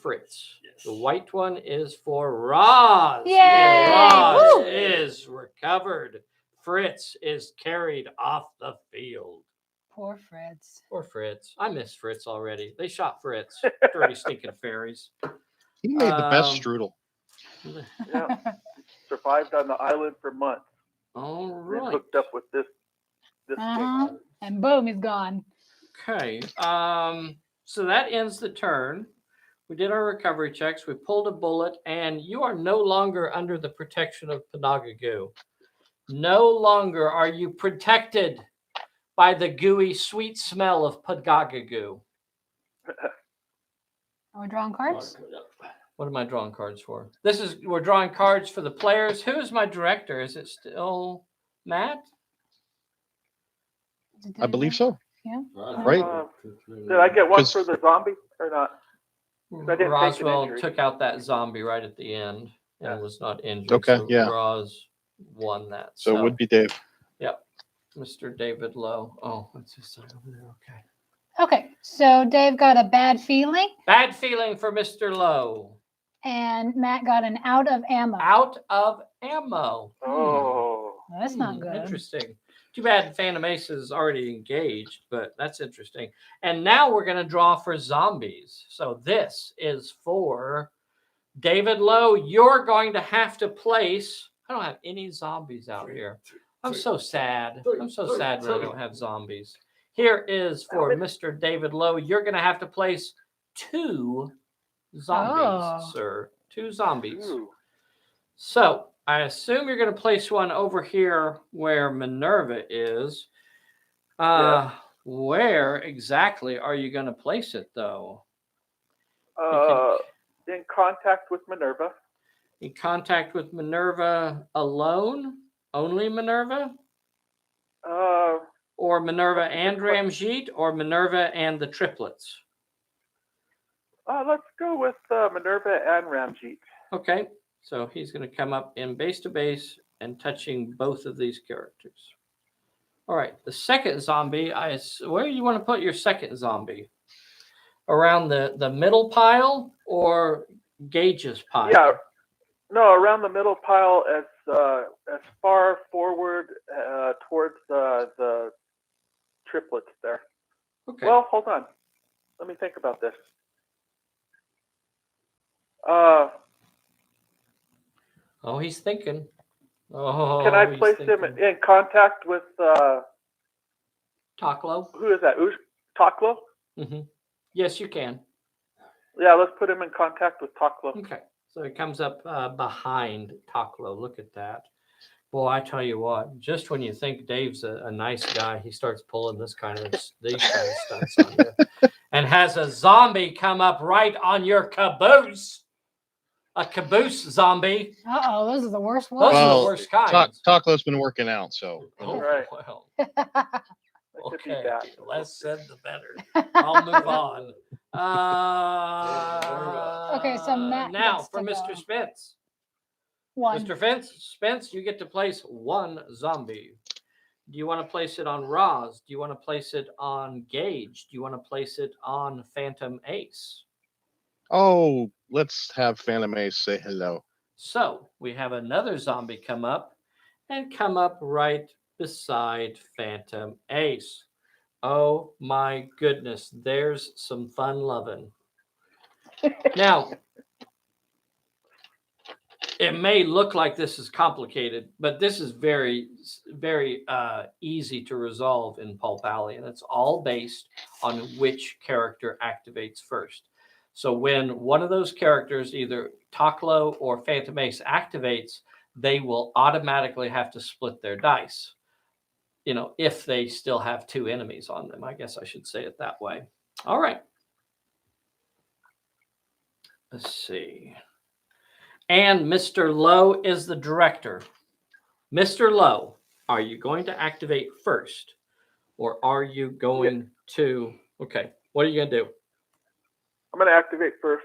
Fritz. Yes. The white one is for Roz. Yay! And Roz Woo! is recovered. Fritz is carried off the field. Poor Fritz. Poor Fritz. I miss Fritz already. They shot Fritz. Dirty stinking fairies. He made the best strudel. Yeah. Survived on the island for months. All And right. hooked up with this thing. And boom, he's gone. Okay. So that ends the turn. We did our recovery checks. We pulled a bullet, and you are no longer under the protection of Panagagu. No longer are you protected by the gooey, sweet smell of Panagagu. Are we drawing cards? What am I drawing cards for? We're drawing cards for the players. Who is my director? Is it still Matt? I believe so. Yeah. Right. Did I get one for the zombie or not? I didn't take an Roswell injury. took out that zombie right at the end and was not injured. Okay, so yeah. Roz won that. So it would be Dave. Yep. Mr. David Lowe. Oh, what's his sign over there? Okay. Okay, so Dave got a bad feeling, Bad feeling for Mr. Lowe. and Matt got an out of ammo. Out of ammo. Oh. Well, that's not good. Interesting. Too bad Phantom Ace is already engaged, but that's interesting. And now we're going to draw for zombies. So this is for David Lowe. You're going to have to place. I don't have any zombies out here. I'm so sad. I'm so sad that I don't have zombies. Here is for Mr. David Lowe. You're going to have to place 2 zombies, sir. 2 zombies. Ooh. So I assume you're going to place one over here where Minerva is. Where exactly are you going to place it, though? In contact with Minerva. In contact with Minerva alone? Only Minerva? Or Minerva and Ramjeet? Or Minerva and the triplets? Let's go with Minerva and Ramjeet. Okay. So he's going to come up in base to base and touching both of these characters. All right. The second zombie, where do you want to put your second zombie? Around the middle pile or Gage's pile? Yeah. No, around the middle pile as far forward towards the triplets there. Okay. Well, hold on. Let me think about this. Oh, he's thinking. Oh, can I place him in contact with Taklo? Who is that? Taklo? Mm-hmm. Yes, you can. Yeah, let's put him in contact with Taklo. Okay. So it comes up behind Taklo. Look at that. Boy, I tell you what, just when you think Dave's a nice guy, he starts pulling these kind of stunts on you. And has a zombie come up right on your caboose. A caboose zombie. Uh-oh, those are the worst ones. Those are the worst kinds. Taklo's been working out, so. Oh, right. Well. Okay. Less said, the better. I'll move on. Okay, so Matt now gets for to Mr. go. Spence. One. Mr. Spence, you get to place 1 zombie. Do you want to place it on Roz? Do you want to place it on Gage? Do you want to place it on Phantom Ace? Oh, let's have Phantom Ace say hello. So we have another zombie come up right beside Phantom Ace. Oh my goodness, there's some fun loving. Now, it may look like this is complicated, but this is very, very easy to resolve in Pulp Alley, and it's all based on which character activates first. So when one of those characters, either Taklo or Phantom Ace, activates, they will automatically have to split their dice. You know, if they still have 2 enemies on them, I guess I should say it that way. All right. Let's see. And Mr. Lowe is the director. Mr. Lowe, are you going to activate first? Or are you going to... Okay, what are you going to do? I'm going to activate first.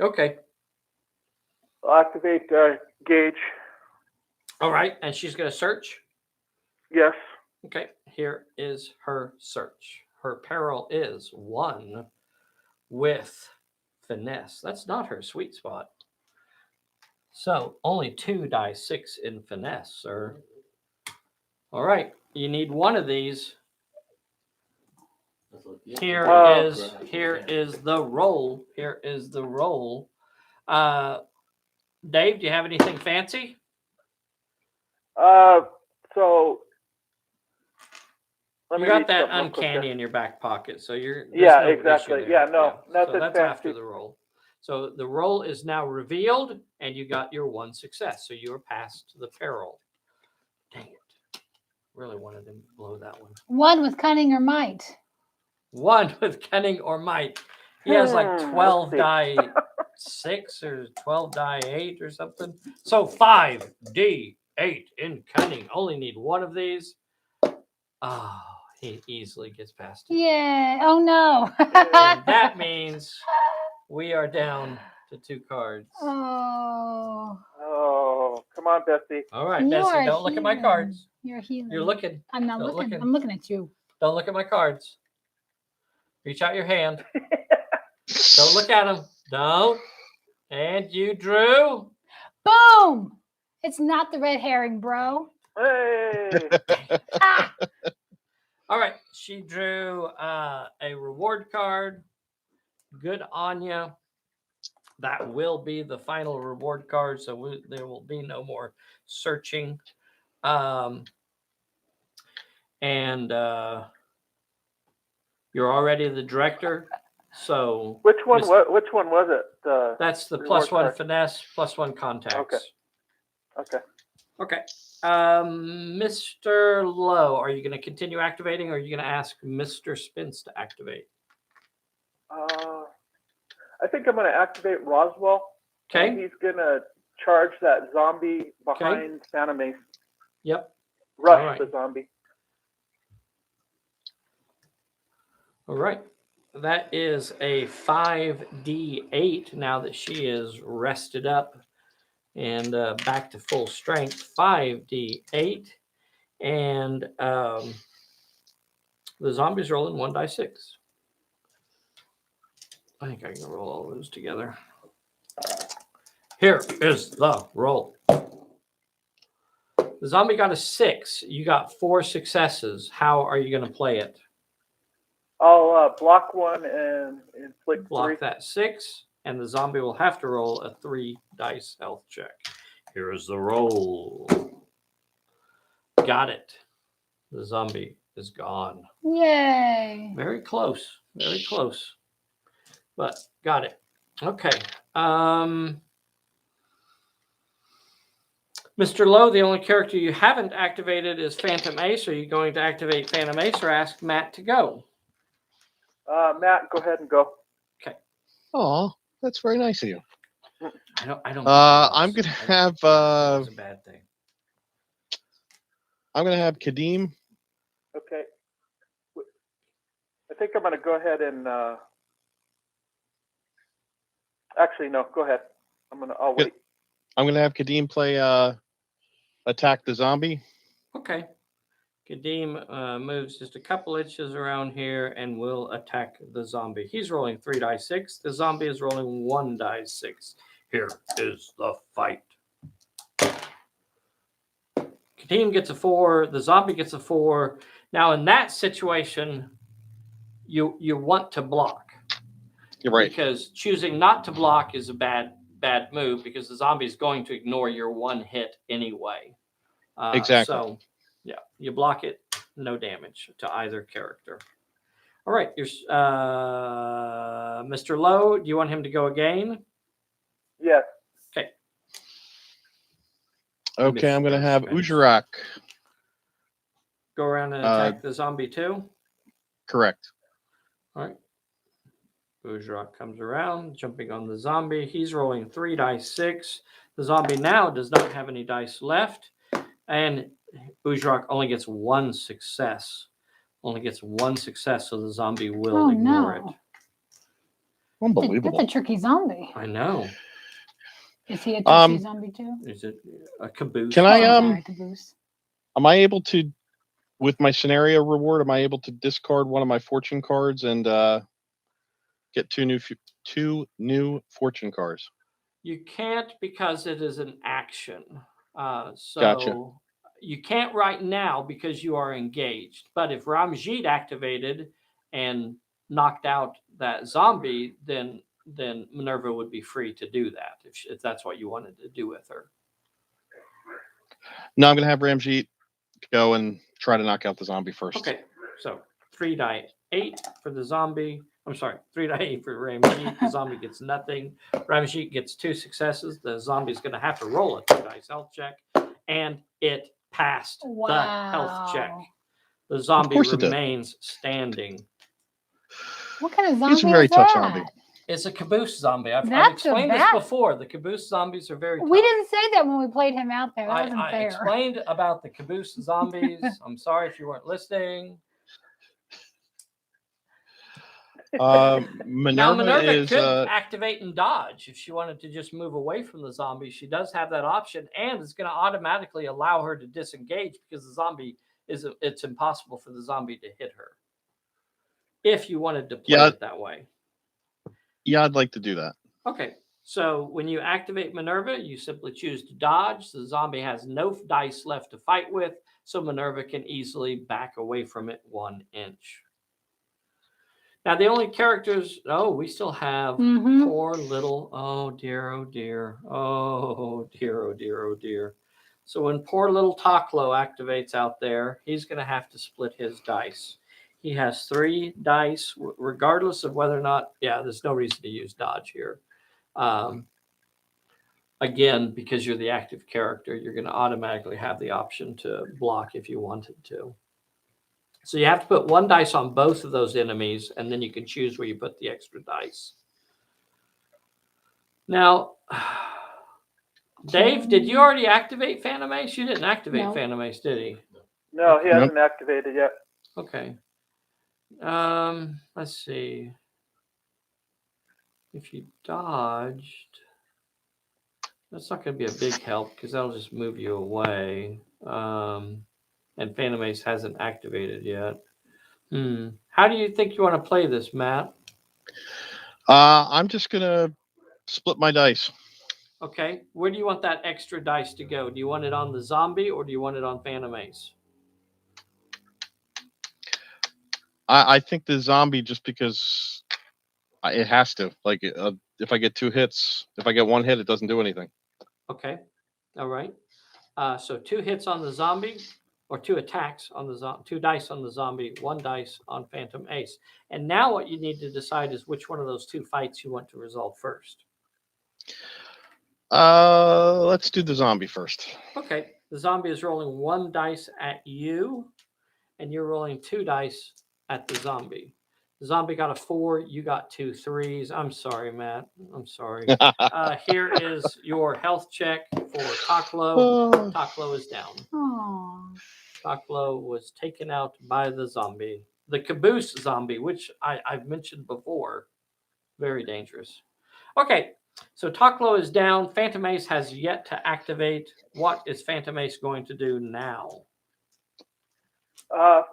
Okay. I'll activate Gage. All right, and she's going to search? Yes. Okay, here is her search. Her peril is 1 with finesse. That's not her sweet spot. So only 2 die 6 in finesse, sir. All right, you need 1 of these. Here is the roll. Here is the roll. Dave, do you have anything fancy? So you got that uncanny in your back pocket, so you're exactly. Yeah, no, nothing so that's fancy. after the roll. So the roll is now revealed, and you got your 1 success. So you are past the peril. Dang it! Really wanted to blow that one. 1 with cunning or might. 1 with cunning or might. He has like 12 die 6 or 12 die 8 or something. So 5D8 in cunning. Only need 1 of these. Oh, he easily gets past it. Yeah. Oh no. And that means we are down to 2 cards. Oh. Oh, come on, Bessie. All right, Bessie, don't look at my cards. You're healing. You're looking. I'm not looking. I'm looking at you. Don't look at my cards. Reach out your hand. Don't look at them. Don't. And you drew. Boom! It's not the red herring, bro. Hey! Ah, All right. She drew a reward card. Good on you. That will be the final reward card. So there will be no more searching. And you're already the director. So Which one was it? That's the reward +1 card. finesse, +1 contacts. Okay. Okay. Mr. Lowe, are you going to continue activating, or are you going to ask Mr. Spence to activate? I think I'm going to activate Roswell. Okay. And he's going to charge that zombie behind Santa Mace. Yep. Rush the zombie. All right. That is a 5d8 now that she is rested up and back to full strength. 5d8. And the zombie's rolling 1d6. I think I can roll all those together. Here is the roll. The zombie got a 6. You got 4 successes. How are you going to play it? I'll block one and inflict Block 3. that 6, and the zombie will have to roll a 3 dice health check. Here is the roll. Got it. The zombie is gone. yay. Very close. Very close. But got it. Okay. Mr. Lowe, the only character you haven't activated is Phantom Ace. Are you going to activate Phantom Ace or ask Matt to go? Matt, go ahead and go. Okay. Oh, that's very nice of you. I don't. I'm gonna have. That's a bad thing. I'm gonna have Kadeem. Okay. I think I'm going to go ahead and. Actually, no. Go ahead. I'll wait. I'm gonna have Kadeem play attack the zombie. Okay. Kadeem moves just a couple inches around here and will attack the zombie. He's rolling 3d6. The zombie is rolling 1d6. Here is the fight. Kadeem gets a 4. The zombie gets a 4. Now, in that situation, you want to block. You're right. Because choosing not to block is a bad move because the zombie is going to ignore your one hit anyway. Exactly. So, yeah, you block it, no damage to either character. All right, Mr. Lowe, do you want him to go again? Yes. Okay. Okay, I'm gonna have Spence. Ujarak. Go around and attack the zombie too. Correct. All right. Ujarak comes around, jumping on the zombie. He's rolling 3d6. The zombie now does not have any dice left, and Ujarak only gets 1 success. Only gets 1 success, so the zombie will ignore it. Unbelievable. That's a tricky zombie. I know. Is he a tricky zombie too? Is it a caboose? Can I Caboose. am I able to, with my scenario reward, am I able to discard one of my fortune cards and get 2 new fortune cards? You can't because it is an action. So Gotcha. you can't right now because you are engaged. But if Ramjeet activated and knocked out that zombie, then Minerva would be free to do that if that's what you wanted to do with her. No, I'm gonna have Ramjeet go and try to knock out the zombie first. Okay, so 3d8 for the zombie. I'm sorry, 3d8 for Ramjeet. The zombie gets nothing. Ramjeet gets 2 successes. The zombie is going to have to roll a 2 dice health check, and it passed the health check. The zombie remains standing. What kind of zombie He's a very is tough that? zombie. It's a caboose zombie. I've That's explained this bad. before. The caboose zombies are very tough. We didn't say that when we played him out there. That wasn't I fair. explained about the caboose zombies. I'm sorry if you weren't listening. Now, Minerva is could activate and dodge if she wanted to just move away from the zombie. She does have that option, and it's going to automatically allow her to disengage because the zombie it's impossible for the zombie to hit her. If you wanted to play it that way. Yeah, I'd like to do that. Okay. So when you activate Minerva, you simply choose to dodge. The zombie has no dice left to fight with, so Minerva can easily back away from it 1 inch. Now, the only characters... Oh, we still have poor little... Oh, dear, oh, dear. Oh, dear, oh, dear, oh, dear. So when poor little Taklo activates out there, he's going to have to split his dice. He has 3 dice, regardless of whether or not... Yeah, there's no reason to use dodge here. Again, because you're the active character, you're going to automatically have the option to block if you wanted to. So you have to put 1 dice on both of those enemies, and then you can choose where you put the extra dice. Now, Dave, did you already activate Phantom Ace? You didn't activate Phantom Ace, did he? No, he hasn't activated yet. Okay. Let's see. If you dodged, that's not going to be a big help because that'll just move you away. And Phantom Ace hasn't activated yet. How do you think you want to play this, Matt? I'm just going to split my dice. Okay. Where do you want that extra dice to go? Do you want it on the zombie or do you want it on Phantom Ace? I think the zombie, just because it has to. Like, if I get 2 hits, if I get 1 hit, it doesn't do anything. Okay. All right. So 2 hits on the zombie, or 2 attacks on the 2 dice on the zombie, 1 dice on Phantom Ace. And now what you need to decide is which one of those 2 fights you want to resolve first. Let's do the zombie first. Okay. The zombie is rolling 1 dice at you, and you're rolling 2 dice at the zombie. The zombie got a 4. You got 2 3s. I'm sorry, Matt. I'm sorry. Here is your health check for Taklo. Taklo is down. Aww. Taklo was taken out by the zombie. The caboose zombie, which I've mentioned before. Very dangerous. Okay, so Taklo is down. Phantom Ace has yet to activate. What is Phantom Ace going to do now?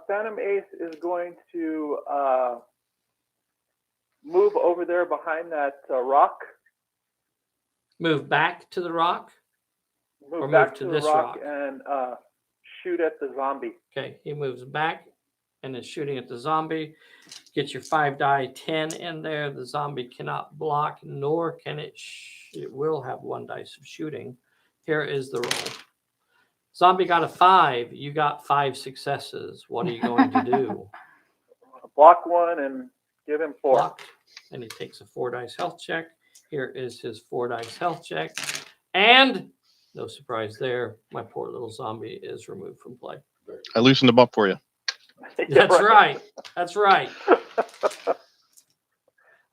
Phantom Ace is going to move over there behind that rock. Move back to the rock? Move back to the rock and shoot at the zombie. Okay, he moves back and is shooting at the zombie. Get your 5 die 10 in there. The zombie cannot block, nor can it. It will have 1 dice of shooting. Here is the roll. Zombie got a 5. You got 5 successes. What are you going to do? Block 1 and give him 4. Block. And he takes a 4 dice health check. Here is his 4 dice health check. And no surprise there, my poor little zombie is removed from play. I loosened him up for you. That's right. That's right.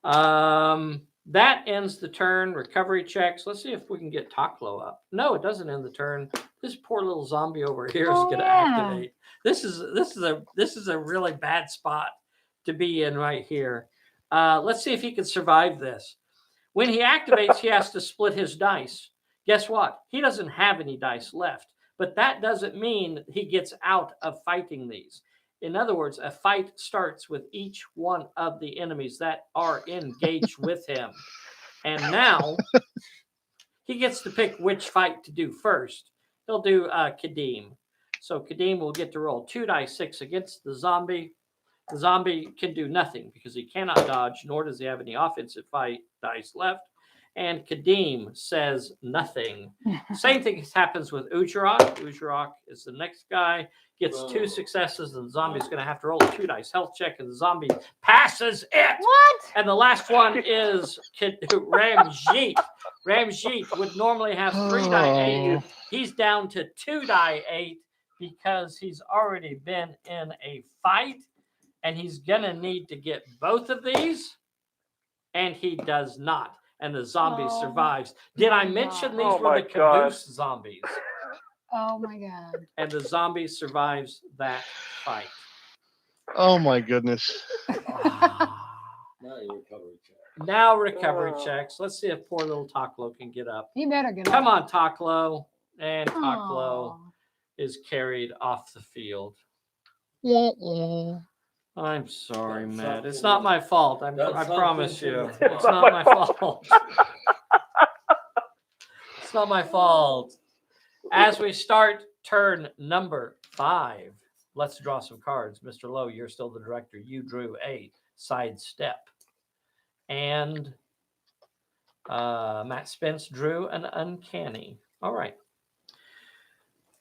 That ends the turn. Recovery checks. Let's see if we can get Taklo up. No, it doesn't end the turn. This poor little zombie over here is going to activate. This is a really bad spot to be in right here. Let's see if he can survive this. When he activates, he has to split his dice. Guess what? He doesn't have any dice left, but that doesn't mean he gets out of fighting these. In other words, a fight starts with each one of the enemies that are engaged with him. And now he gets to pick which fight to do first. He'll do Kadeem. So Kadeem will get to roll 2 dice 6 against the zombie. The zombie can do nothing because he cannot dodge, nor does he have any offensive fight dice left. And Kadeem says nothing. Same thing happens with Ujarak. Ujarak is the next guy. Gets 2 successes, and the zombie's going to have to roll a 2 dice health check, and the zombie passes it. What? And the last one is Ramjeet. Ramjeet would normally have 3 die 8. He's down to 2 die 8 because he's already been in a fight, and he's going to need to get both of these, and he does not. And the zombie survives. Did I mention these were the caboose zombies? Oh my God. And the zombie survives that fight. Oh my goodness. Now recovery checks. Let's see if poor little Taklo can get up. He better get up. Come on, Taklo. And Taklo is carried off the field. I'm sorry, Matt. It's not my fault. I promise you. It's not my fault. It's not my fault. As we start turn number 5, let's draw some cards. Mr. Lowe, you're still the director. You drew a sidestep. And Matt Spence drew an uncanny. All right.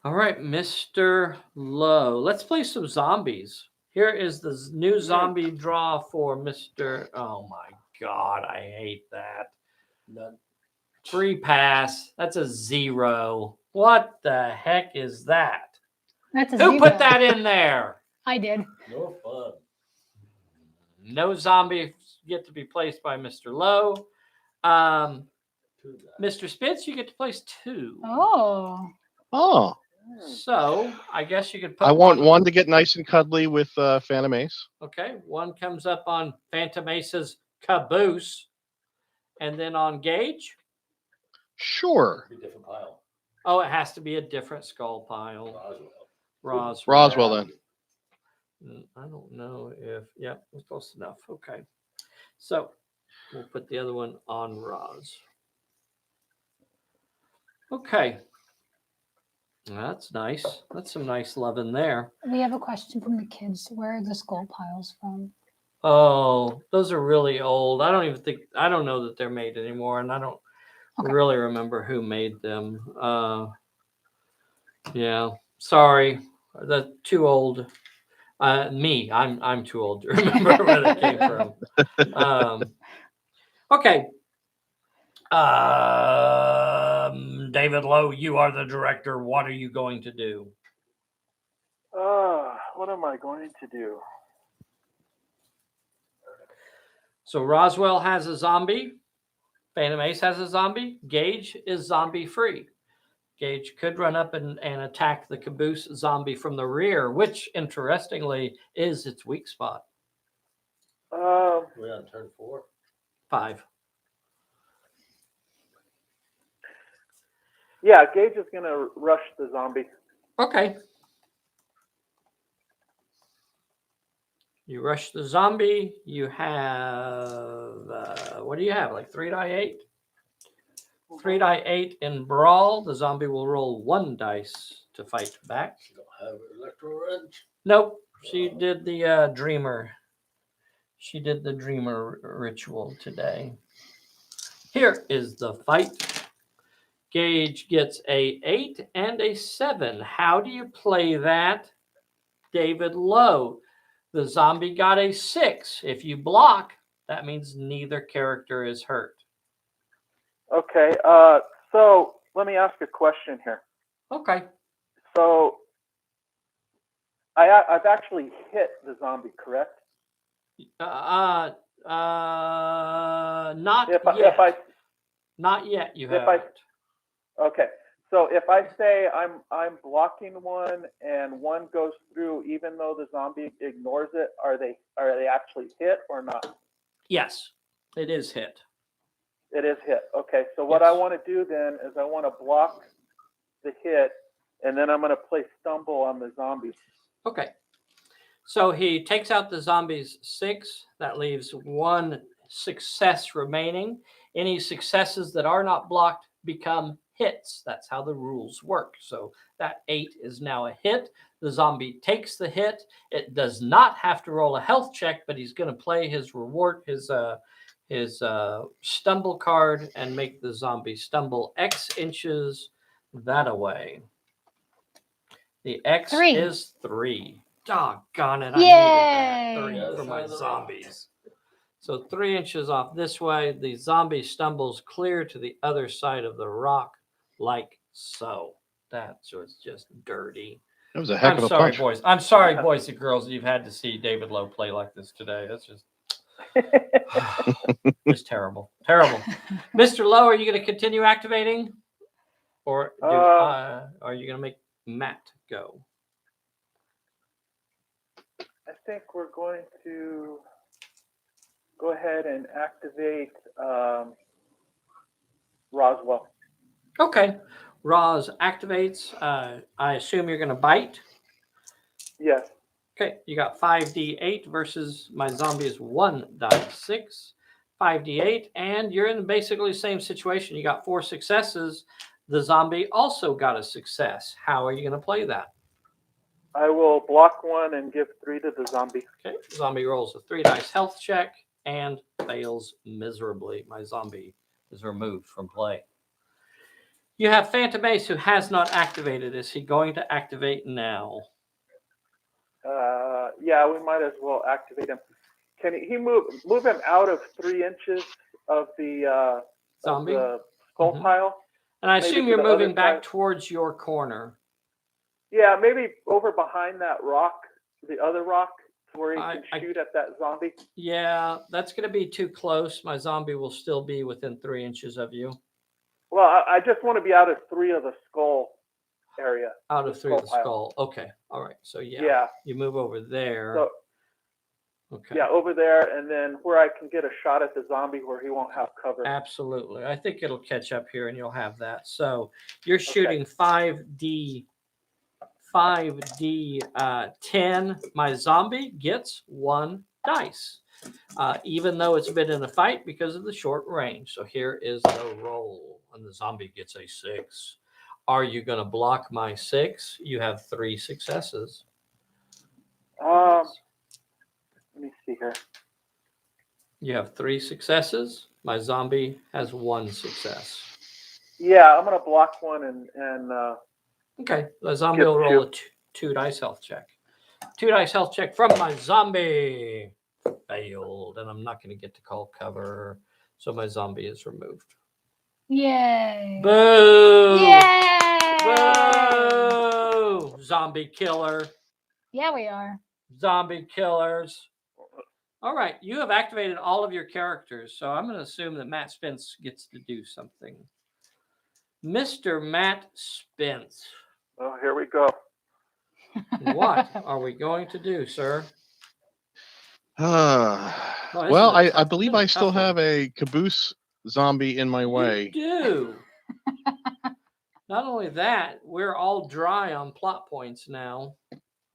All right, Mr. Lowe. Let's play some zombies. Here is the new zombie draw for Mr. Oh, my God. I hate that. None. Free pass. That's a 0. What the heck is that? That's a Who 0. put that in there? I did. No fun. No zombies get to be placed by Mr. Lowe. Mr. Spence, you get to place 2. Oh. Oh, So I guess you could put I want one to get nice and cuddly with Phantom Ace. Okay, one comes up on Phantom Ace's caboose. And then on Gage. Sure. Be a different pile. Oh, it has to be a different skull pile. Roswell. Roswell then. I don't know if, yep, it's close enough. Okay. So we'll put the other one on Roz. Okay. That's nice. That's some nice love in there. We have a question from the kids. Where are the skull piles from? Oh, those are really old. I don't know that they're made anymore, and I don't really remember who made them. Yeah, sorry. That's too old. Me, I'm too old to remember where they came from. Okay. David Lowe, you are the director. What are you going to do? What am I going to do? So Roswell has a zombie. Phantom Ace has a zombie. Gage is zombie free. Gage could run up and attack the caboose zombie from the rear, which interestingly is its weak spot. We're on turn 4. 5. Yeah, Gage is going to rush the zombie. Okay. You rush the zombie. You have, what do you have? Like 3 die 8? 3 die 8 in brawl. The zombie will roll 1 dice to fight back. You don't have an electro wrench. Nope. She did the dreamer. She did the dreamer ritual today. Here is the fight. Gage gets a 8 and a 7. How do you play that? David Lowe. The zombie got a 6. If you block, that means neither character is hurt. Okay, so let me ask a question here. Okay. So I've actually hit the zombie, correct? Not If yet. I Not yet. You have. Okay, so if I say I'm blocking one and one goes through, even though the zombie ignores it, are they actually hit or not? Yes, it is hit. It is hit. Okay, so what I want to do then is I want to block the hit, and then I'm going to play stumble on the zombie. Okay. So he takes out the zombie's 6. That leaves 1 success remaining. Any successes that are not blocked become hits. That's how the rules work. So that 8 is now a hit. The zombie takes the hit. It does not have to roll a health check, but he's going to play his reward, his stumble card, and make the zombie stumble X inches that away. The X 3. is 3. Doggone it. Yay! I needed that 3 for my zombies. So 3 inches off this way. The zombie stumbles clear to the other side of the rock like so. That was just dirty. That was a heck of a sorry, punch. boys. I'm sorry, boys and girls, that you've had to see David Lowe play like this today. That's just it's terrible. Terrible. Mr. Lowe, are you going to continue activating? Or are you going to make Matt go? I think we're going to go ahead and activate Roswell. Okay. Roz activates. I assume you're going to bite. Yes. Okay. You got 5d8 versus my zombie is 1 die 6. 5d8. And you're in basically the same situation. You got 4 successes. The zombie also got a success. How are you going to play that? I will block 1 and give 3 to the zombie. Okay, zombie rolls a 3 dice health check and fails miserably. My zombie is removed from play. You have Phantom Ace who has not activated. Is he going to activate now? Yeah, we might as well activate him. Can he move him out of 3 inches of the Zombie? of the skull pile? And I Maybe assume to you're the moving other back side? towards your corner. Yeah, maybe over behind that rock, the other rock, where he can shoot at that zombie. Yeah, that's going to be too close. My zombie will still be within 3 inches of you. Well, I just want to be out of 3 of the skull area. Out of 3 of the pile. skull. Okay. All right. So Yeah. You move over there. So, okay. yeah, over there, and then where I can get a shot at the zombie where he won't have cover. Absolutely. I think it'll catch up here and you'll have that. So you're shooting 5D 10. My zombie gets 1 dice, even though it's been in a fight because of the short range. So here is the roll, and the zombie gets a 6. Are you going to block my 6? You have 3 successes. Let me see here. You have 3 successes. My zombie has 1 success. Yeah, I'm gonna block 1 and okay. The zombie will roll a 2 dice health check. 2 dice health check from my zombie. Failed, and I'm not going to get to call cover, so my zombie is removed. Yay! Boo! Yay! Boo! Zombie killer. Yeah, we are. Zombie killers. All right, you have activated all of your characters, so I'm going to assume that Matt Spence gets to do something. Mr. Matt Spence. Oh, here we go. What are we going to do, sir? Well, I believe I still have a caboose zombie in my way. You do. Not only that, we're all dry on plot points now.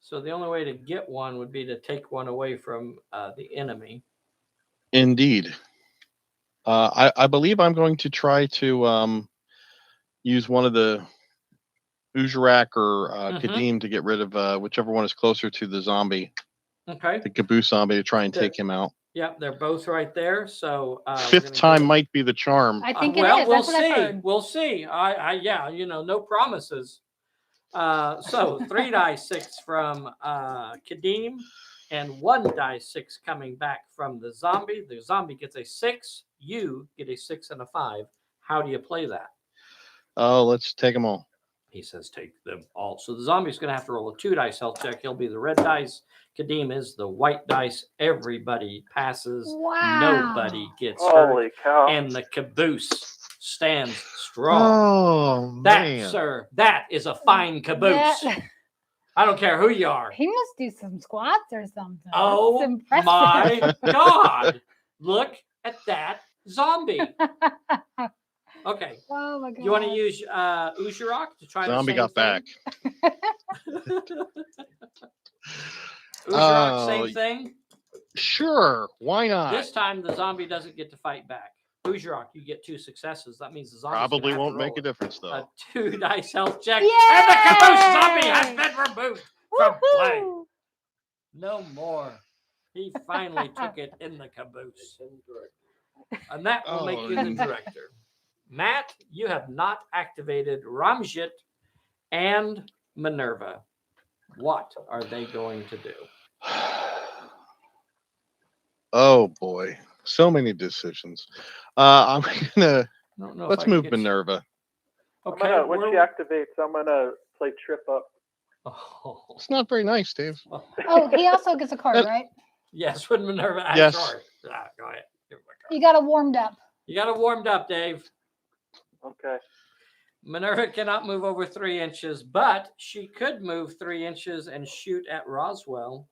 So the only way to get one would be to take one away from the enemy. Indeed. I believe I'm going to try to use one of the Ujarak or Kadim to get rid of whichever one is closer to the zombie. Okay. The caboose zombie to try and take him out. Yep, they're both right there. So 5th time might be the charm. I think well, it is. we'll That's what I've see. heard. We'll see. Yeah, no promises. So 3 dice 6 from Kadim and 1 dice 6 coming back from the zombie. The zombie gets a 6. You get a 6 and a 5. How do you play that? Oh, let's take them all. He says take them all. So the zombie's going to have to roll a 2 dice health check. He'll be the red dice. Kadim is the white dice. Everybody passes. Wow. Nobody gets Holy hurt. cow. And the caboose stands strong. Oh, man. That, sir, that is a fine caboose. I don't care who you are. He must do some squats or something. Oh, That's impressive. my God. Look at that zombie. Okay. Oh, my God. You want to use Ujarak to try Zombie the same got back. Ujarak, same thing? Sure. Why not? This time the zombie doesn't get to fight back. Ujarak, you get 2 successes. That means the zombie Probably won't make a difference, though. A 2 dice health check. Yay! And the caboose zombie has been removed from play. Woohoo! No more. He finally took it in the caboose. And that will make you the director. Matt, you have not activated Ramjit and Minerva. What are they going to do? Oh, boy. So many decisions. I'm gonna let's move Minerva. Okay. When she activates, I'm gonna play Trip Up. Oh. It's not very nice, Dave. Oh, he also gets a card, right? Yes, when Minerva acts. Yes. Sorry. Go ahead. You got it warmed up. You got it warmed up, Dave. Okay. Minerva cannot move over 3 inches, but she could move 3 inches and shoot at Roswell.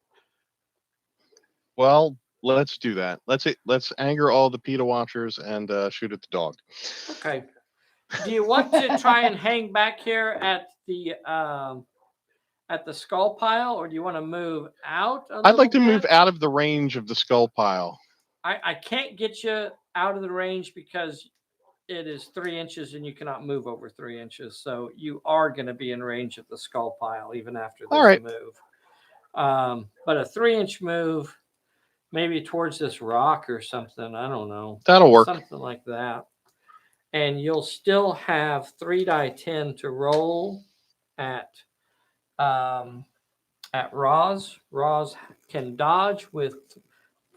Well, let's do that. Let's anger all the PETA watchers and shoot at the dog. Okay. Do you want to try and hang back here at the skull pile, or do you want to move out? I'd like to move out of the range of the skull pile. I can't get you out of the range because it is 3 inches, and you cannot move over 3 inches. So you are going to be in range of the skull pile even after this All right. move. But a 3-inch move, maybe towards this rock or something. I don't know. That'll work. Something like that. And you'll still have 3 die 10 to roll at Roz. Roz can dodge with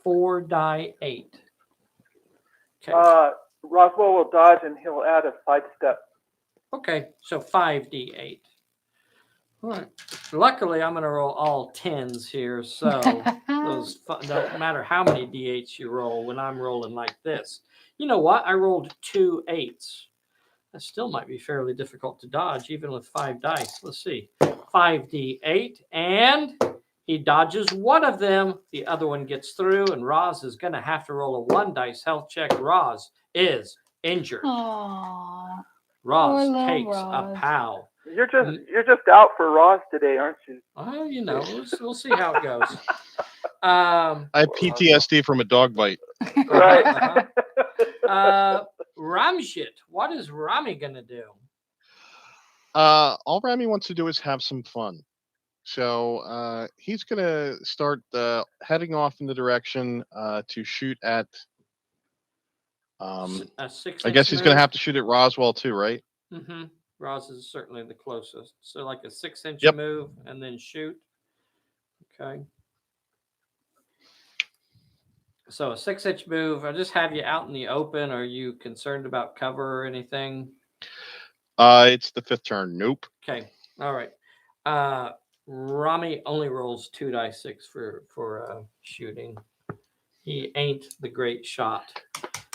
4 die 8. Okay. Roswell will dodge and he'll add a sidestep. Okay, so 5d8. All right. Luckily, I'm going to roll all 10s here, so those don't matter how many d8s you roll when I'm rolling like this. You know what? I rolled 2 8s. That still might be fairly difficult to dodge, even with 5 dice. Let's see. 5d8, and he dodges one of them. The other one gets through, and Roz is going to have to roll a 1 dice health check. Roz is injured. Aww. Roz Poor little takes a Roz. pow. You're just out for Roz today, aren't you? Well, you know, we'll see how it goes. I have PTSD from a dog bite. Right. Ramshit, what is Rami gonna do? All Rami wants to do is have some fun. So he's gonna start heading off in the direction to shoot at. A 6-inch I guess he's move? gonna have to shoot at Roswell too, right? Mm-hmm. Roz is certainly the closest. So like a 6-inch Yep. move and then shoot. Okay. So a 6-inch move. I just have you out in the open. Are you concerned about cover or anything? It's the 5th turn. Nope. Okay. All right. Rami only rolls 2 dice 6 for shooting. He ain't the great shot.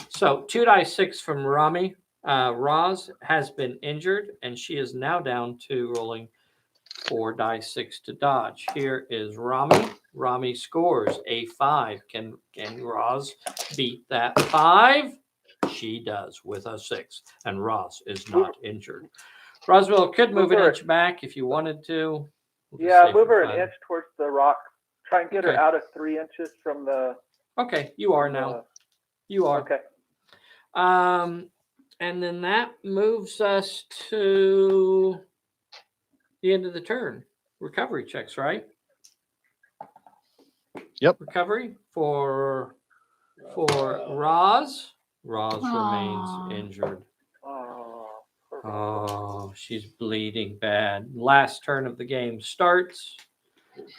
So 2 dice 6 from Rami. Roz has been injured, and she is now down to rolling 4 dice 6 to dodge. Here is Rami. Rami scores a 5. Can Roz beat that 5? She does with a 6, and Roz is not injured. Roswell could move an inch back if you wanted to. Yeah, move her an inch towards the rock. Try and get her out of 3 inches from the. Okay, you are now. You are. Okay. And then that moves us to the end of the turn. Recovery checks, right? Yep. Recovery for Roz. Roz remains injured. Oh, she's bleeding bad. Last turn of the game starts.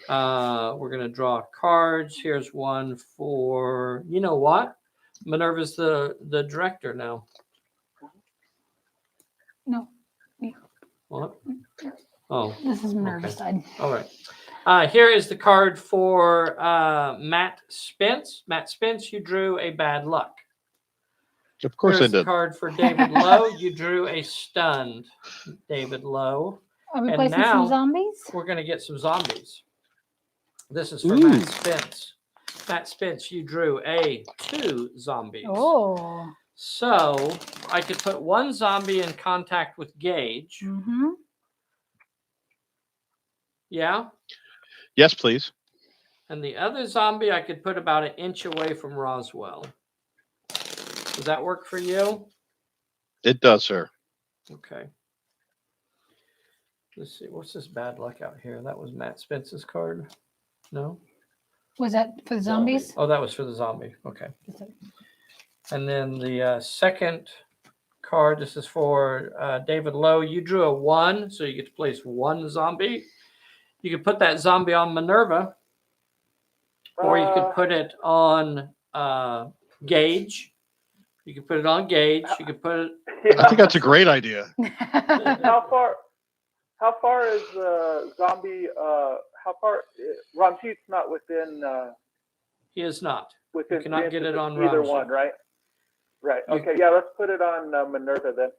We're going to draw cards. Here's one for, you know what? Minerva's the director now. No. What? Oh. This is Minerva's side. All right. Here is the card for Matt Spence. Matt Spence, you drew a bad luck. Of course Here's I did. The card for David Lowe. You drew a stunned David Lowe. Are we And placing now some zombies? we're going to get some zombies. This is for Matt Spence. Matt Spence, you drew 2 zombies. Oh. So I could put 1 zombie in contact with Gage. Mm-hmm. Yeah? Yes, please. And the other zombie I could put about an inch away from Roswell. Does that work for you? It does, sir. Okay. Let's see. What's this bad luck out here? That was Matt Spence's card. No? Was that for the zombies? Oh, that was for the zombie. Okay. And then the second card, this is for David Lowe. You drew a 1, so you get to place 1 zombie. You could put that zombie on Minerva, or you could put it on Gage. You could put it on Gage. You could put it. I think that's a great idea. How far is the zombie? How far? Ramjeet's not within. He is not. Within. You cannot get it on either Ramjeet. one, right? Right. Okay. Yeah. Let's put it on Minerva then.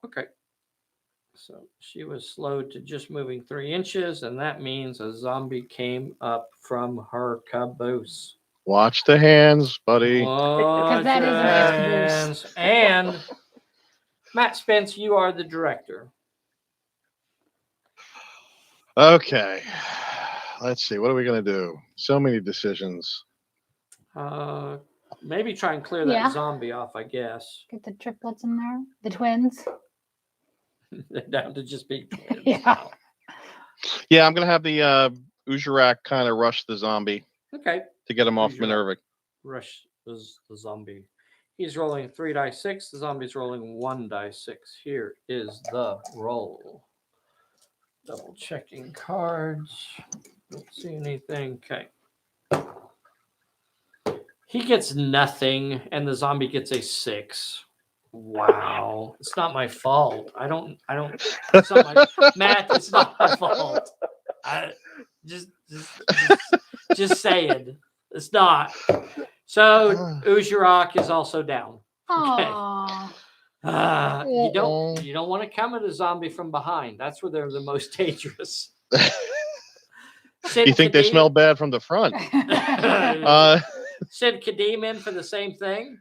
Okay. So she was slowed to just moving 3 inches, and that means a zombie came up from her caboose. Watch the hands, buddy. Watch that is a the nice hands. And Matt Spence, you are the director. Okay. Let's see. What are we going to do? So many decisions. But Maybe try and clear that Yeah. zombie off, I guess. Get the triplets in there. The twins. They're down to just be twins. Yeah. now. Yeah, I'm gonna have the Ujarak kind of rush the zombie Okay. to get him off Ujarak. Minerva. Rush is the zombie. He's rolling 3 die 6. The zombie's rolling 1 die 6. Here is the roll. Double checking cards. Don't see anything. Okay. He gets nothing, and the zombie gets a 6. Wow. It's not my fault. I don't, it's not my, Matt, it's not my fault. I just saying. It's not. So Ujarak is also down. Aww. You don't want to come at a zombie from behind. That's where they're the most dangerous. You think they smell bad from the front? Send Kadeem in for the same thing.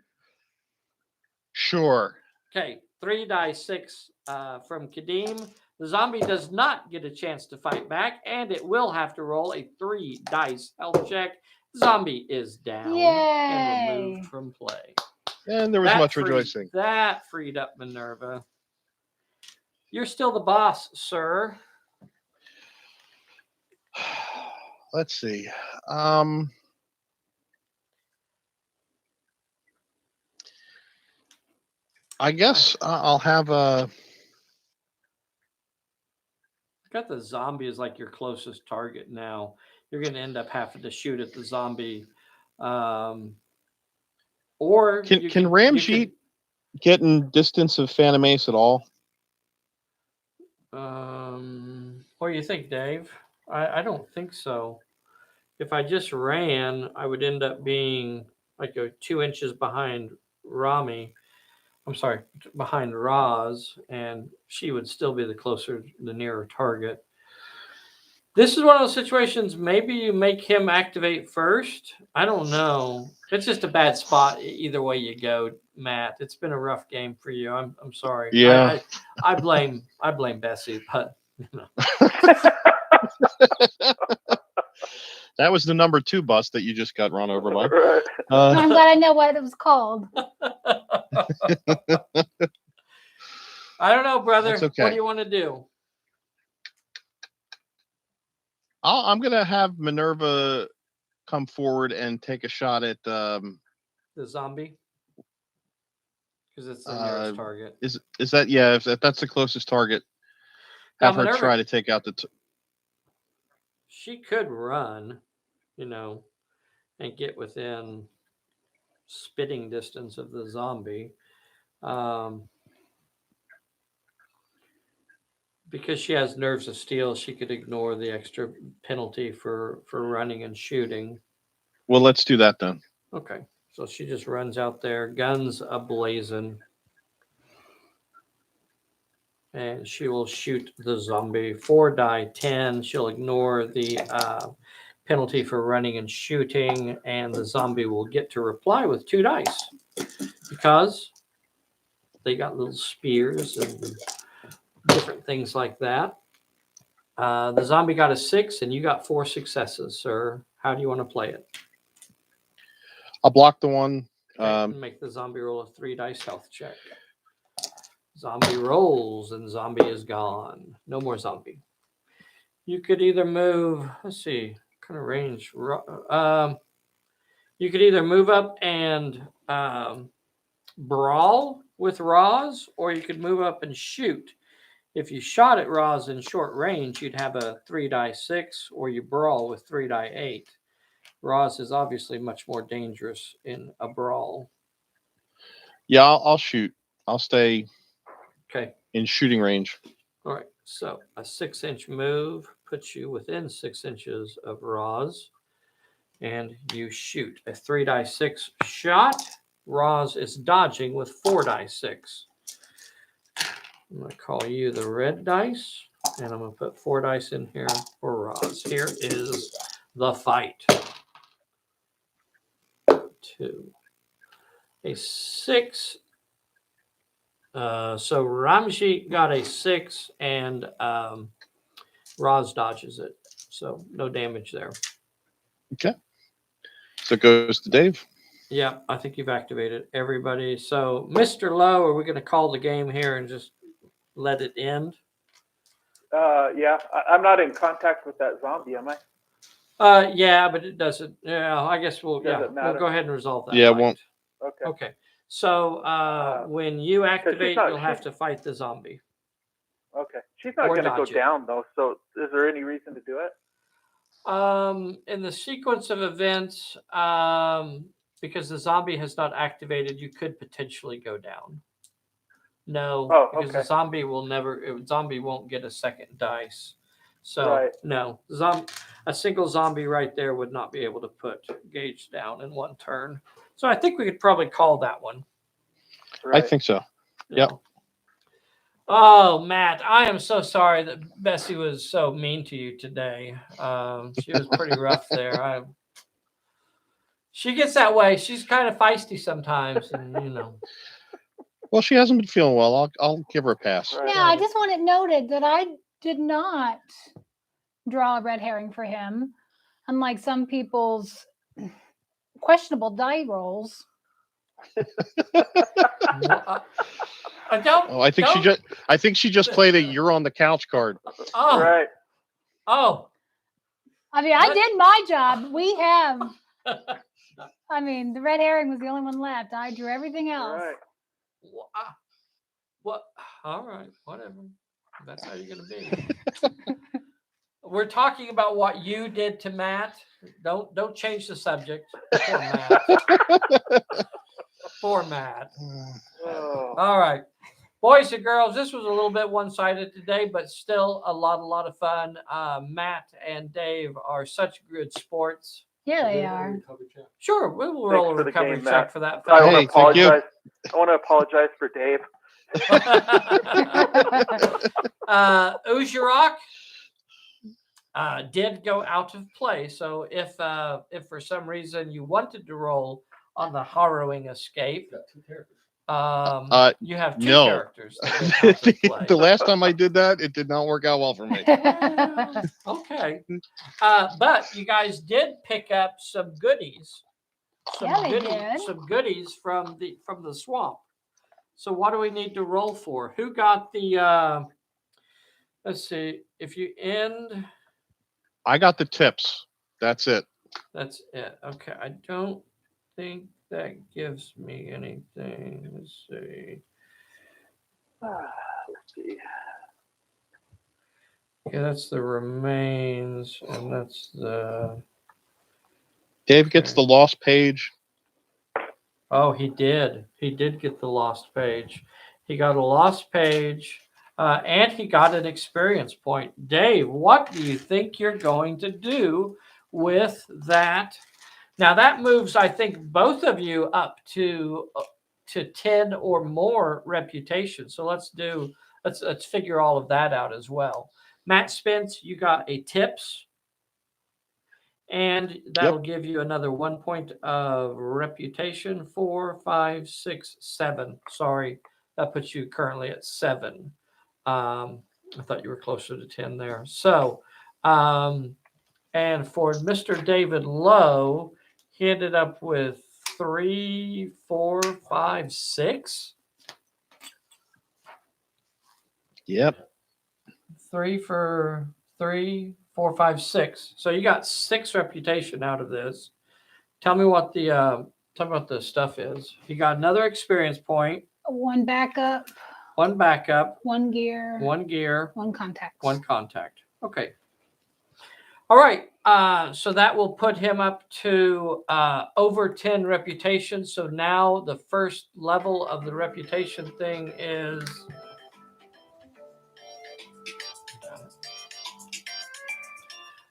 Sure. Okay, 3 die 6 from Kadeem. The zombie does not get a chance to fight back, and it will have to roll a 3 dice health check. Zombie is down and removed from play. And there was much rejoicing. That freed up Minerva. You're still the boss, sir. Let's see. I guess I'll have a. Got the zombie as like your closest target now. You're going to end up having to shoot at the zombie. Or can Ramjeet get in distance of Phantom Ace at all? What do you think, Dave? I don't think so. If I just ran, I would end up being like 2 inches behind Rami. I'm sorry, behind Roz, and she would still be the nearer target. This is one of those situations, maybe you make him activate first. I don't know. It's just a bad spot either way you go, Matt. It's been a rough game for you. I'm sorry. Yeah. I blame Bessie, but you know. That was the number 2 bus that you just got run over by. Right. I'm glad I know what it was called. I don't know, brother. That's okay. What do you want to do? I'm going to have Minerva come forward and take a shot at the zombie, because it's the nearest target. Is that if that's the closest target? Have her try to take out the. She could run, and get within spitting distance of the zombie. Because she has nerves of steel, she could ignore the extra penalty for running and shooting. Well, let's do that then. Okay. So she just runs out there, guns ablazing. And she will shoot the zombie. 4 die 10. She'll ignore the penalty for running and shooting. And the zombie will get to reply with 2 dice. Because they got little spears and different things like that. The zombie got a 6, and you got 4 successes, sir. How do you want to play it? I'll block the one. Make the zombie roll a 3 dice health check. Zombie rolls, and zombie is gone. No more zombie. You could either move. Let's see, kind of range. You could either move up and brawl with Roz, or you could move up and shoot. If you shot at Roz in short range, you'd have a 3 die 6, or you brawl with 3 die 8. Roz is obviously much more dangerous in a brawl. Yeah, I'll shoot. I'll stay in shooting range. All right. So a 6-inch move puts you within 6 inches of Roz, and you shoot a 3 die 6 shot. Roz is dodging with 4 die 6. I'm going to call you the red dice, and I'm going to put 4 dice in here for Roz. Here is the fight. 2. A 6. So Ramjeet got a 6, and Roz dodges it. So no damage there. Okay. So it goes to Dave. Yeah, I think you've activated everybody. So, Mr. Lowe, are we going to call the game here and just let it end? Yeah, I'm not in contact with that zombie, am I? Yeah, but it doesn't. Yeah, I guess we'll Doesn't we'll matter. go ahead and resolve that. Yeah, it fight. won't. Okay. Okay. So when you activate, not- you'll have she's- to fight the zombie. Okay. She's not Or going to go dodge it. down though. So is there any reason to do it? In the sequence of events, because the zombie has not activated, you could potentially go down. No, Oh, because the okay. zombie will zombie won't get a second dice. So Right. no, a single zombie right there would not be able to put Gage down in one turn. So I think we could probably call that one. Right. I think so. you Yep. know. Oh, Matt, I am so sorry that Bessie was so mean to you today. She was pretty rough there. She gets that way. She's kind of feisty sometimes, and you know. Well, she hasn't been feeling well. I'll give her a pass. Right. Now, I just want it noted that I did not draw a red herring for him, unlike some people's questionable die rolls. I don't. Oh, I think she just played a "you're on the couch" card. Oh, Right. oh. I mean, I did my job. We have. I mean, the red herring was the only one left. I drew everything else. Right. What? All right, whatever. That's how you're gonna be. We're talking about what you did to Matt. Don't change the subject. Poor Matt. Poor Matt. Oh. All right, boys and girls, this was a little bit one-sided today, but still a lot of fun. Matt and Dave are such good sports. Yeah, they are. Sure, we will Thanks roll a for the recovery game, check Matt. for that. I want Hey, to thank you. apologize. I want to apologize for Dave. Ujarak did go out of play. So if for some reason you wanted to roll on the harrowing escape, you have two no. characters that went out of play. The last time I did that, it did not work out well for me. Okay, but you guys did pick up some goodies. Yeah, they did. Some goodies from the swamp. So what do we need to roll for? Who got the? Let's see. If you end, I got the tips. That's it. that's it. Okay, I don't think that gives me anything. Let's see. Let's see. Yeah, that's the remains, and that's the. Dave gets the lost page. Oh, he did. He did get the lost page. He got a lost page, and he got an experience point. Dave, what do you think you're going to do with that? Now that moves, I think, both of you up to 10 or more reputation. So let's figure all of that out as well. Matt Spence, you got a tips. And that'll give you another 1 point of reputation. 4, 5, 6, 7. Sorry, that puts you currently at 7. I thought you were closer to 10 there. So, and for Mr. David Lowe, he ended up with 3, 4, 5, 6. Yep. 3 for 3, 4, 5, 6. So you got 6 reputation out of this. Tell me what the stuff is. You got another experience point. One backup. One backup. One gear. One gear. One contact. One contact. Okay. All right. So that will put him up to over 10 reputation. So now the first level of the reputation thing is.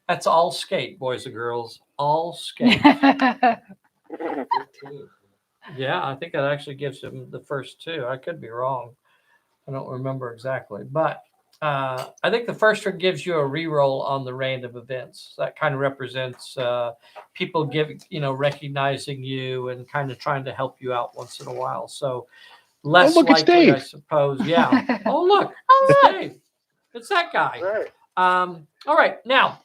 That's all skate, boys and girls. All skate. Yeah, I think that actually gives him the first 2. I could be wrong. I don't remember exactly. But I think the first one gives you a reroll on the random events. That kind of represents people recognizing you and kind of trying to help you out once in a while. So less look, it's likely, Dave. I suppose. Yeah. Oh, look. Oh, It's Dave. It's that guy. Right. All right. Now,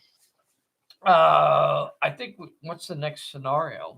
I think what's the next scenario?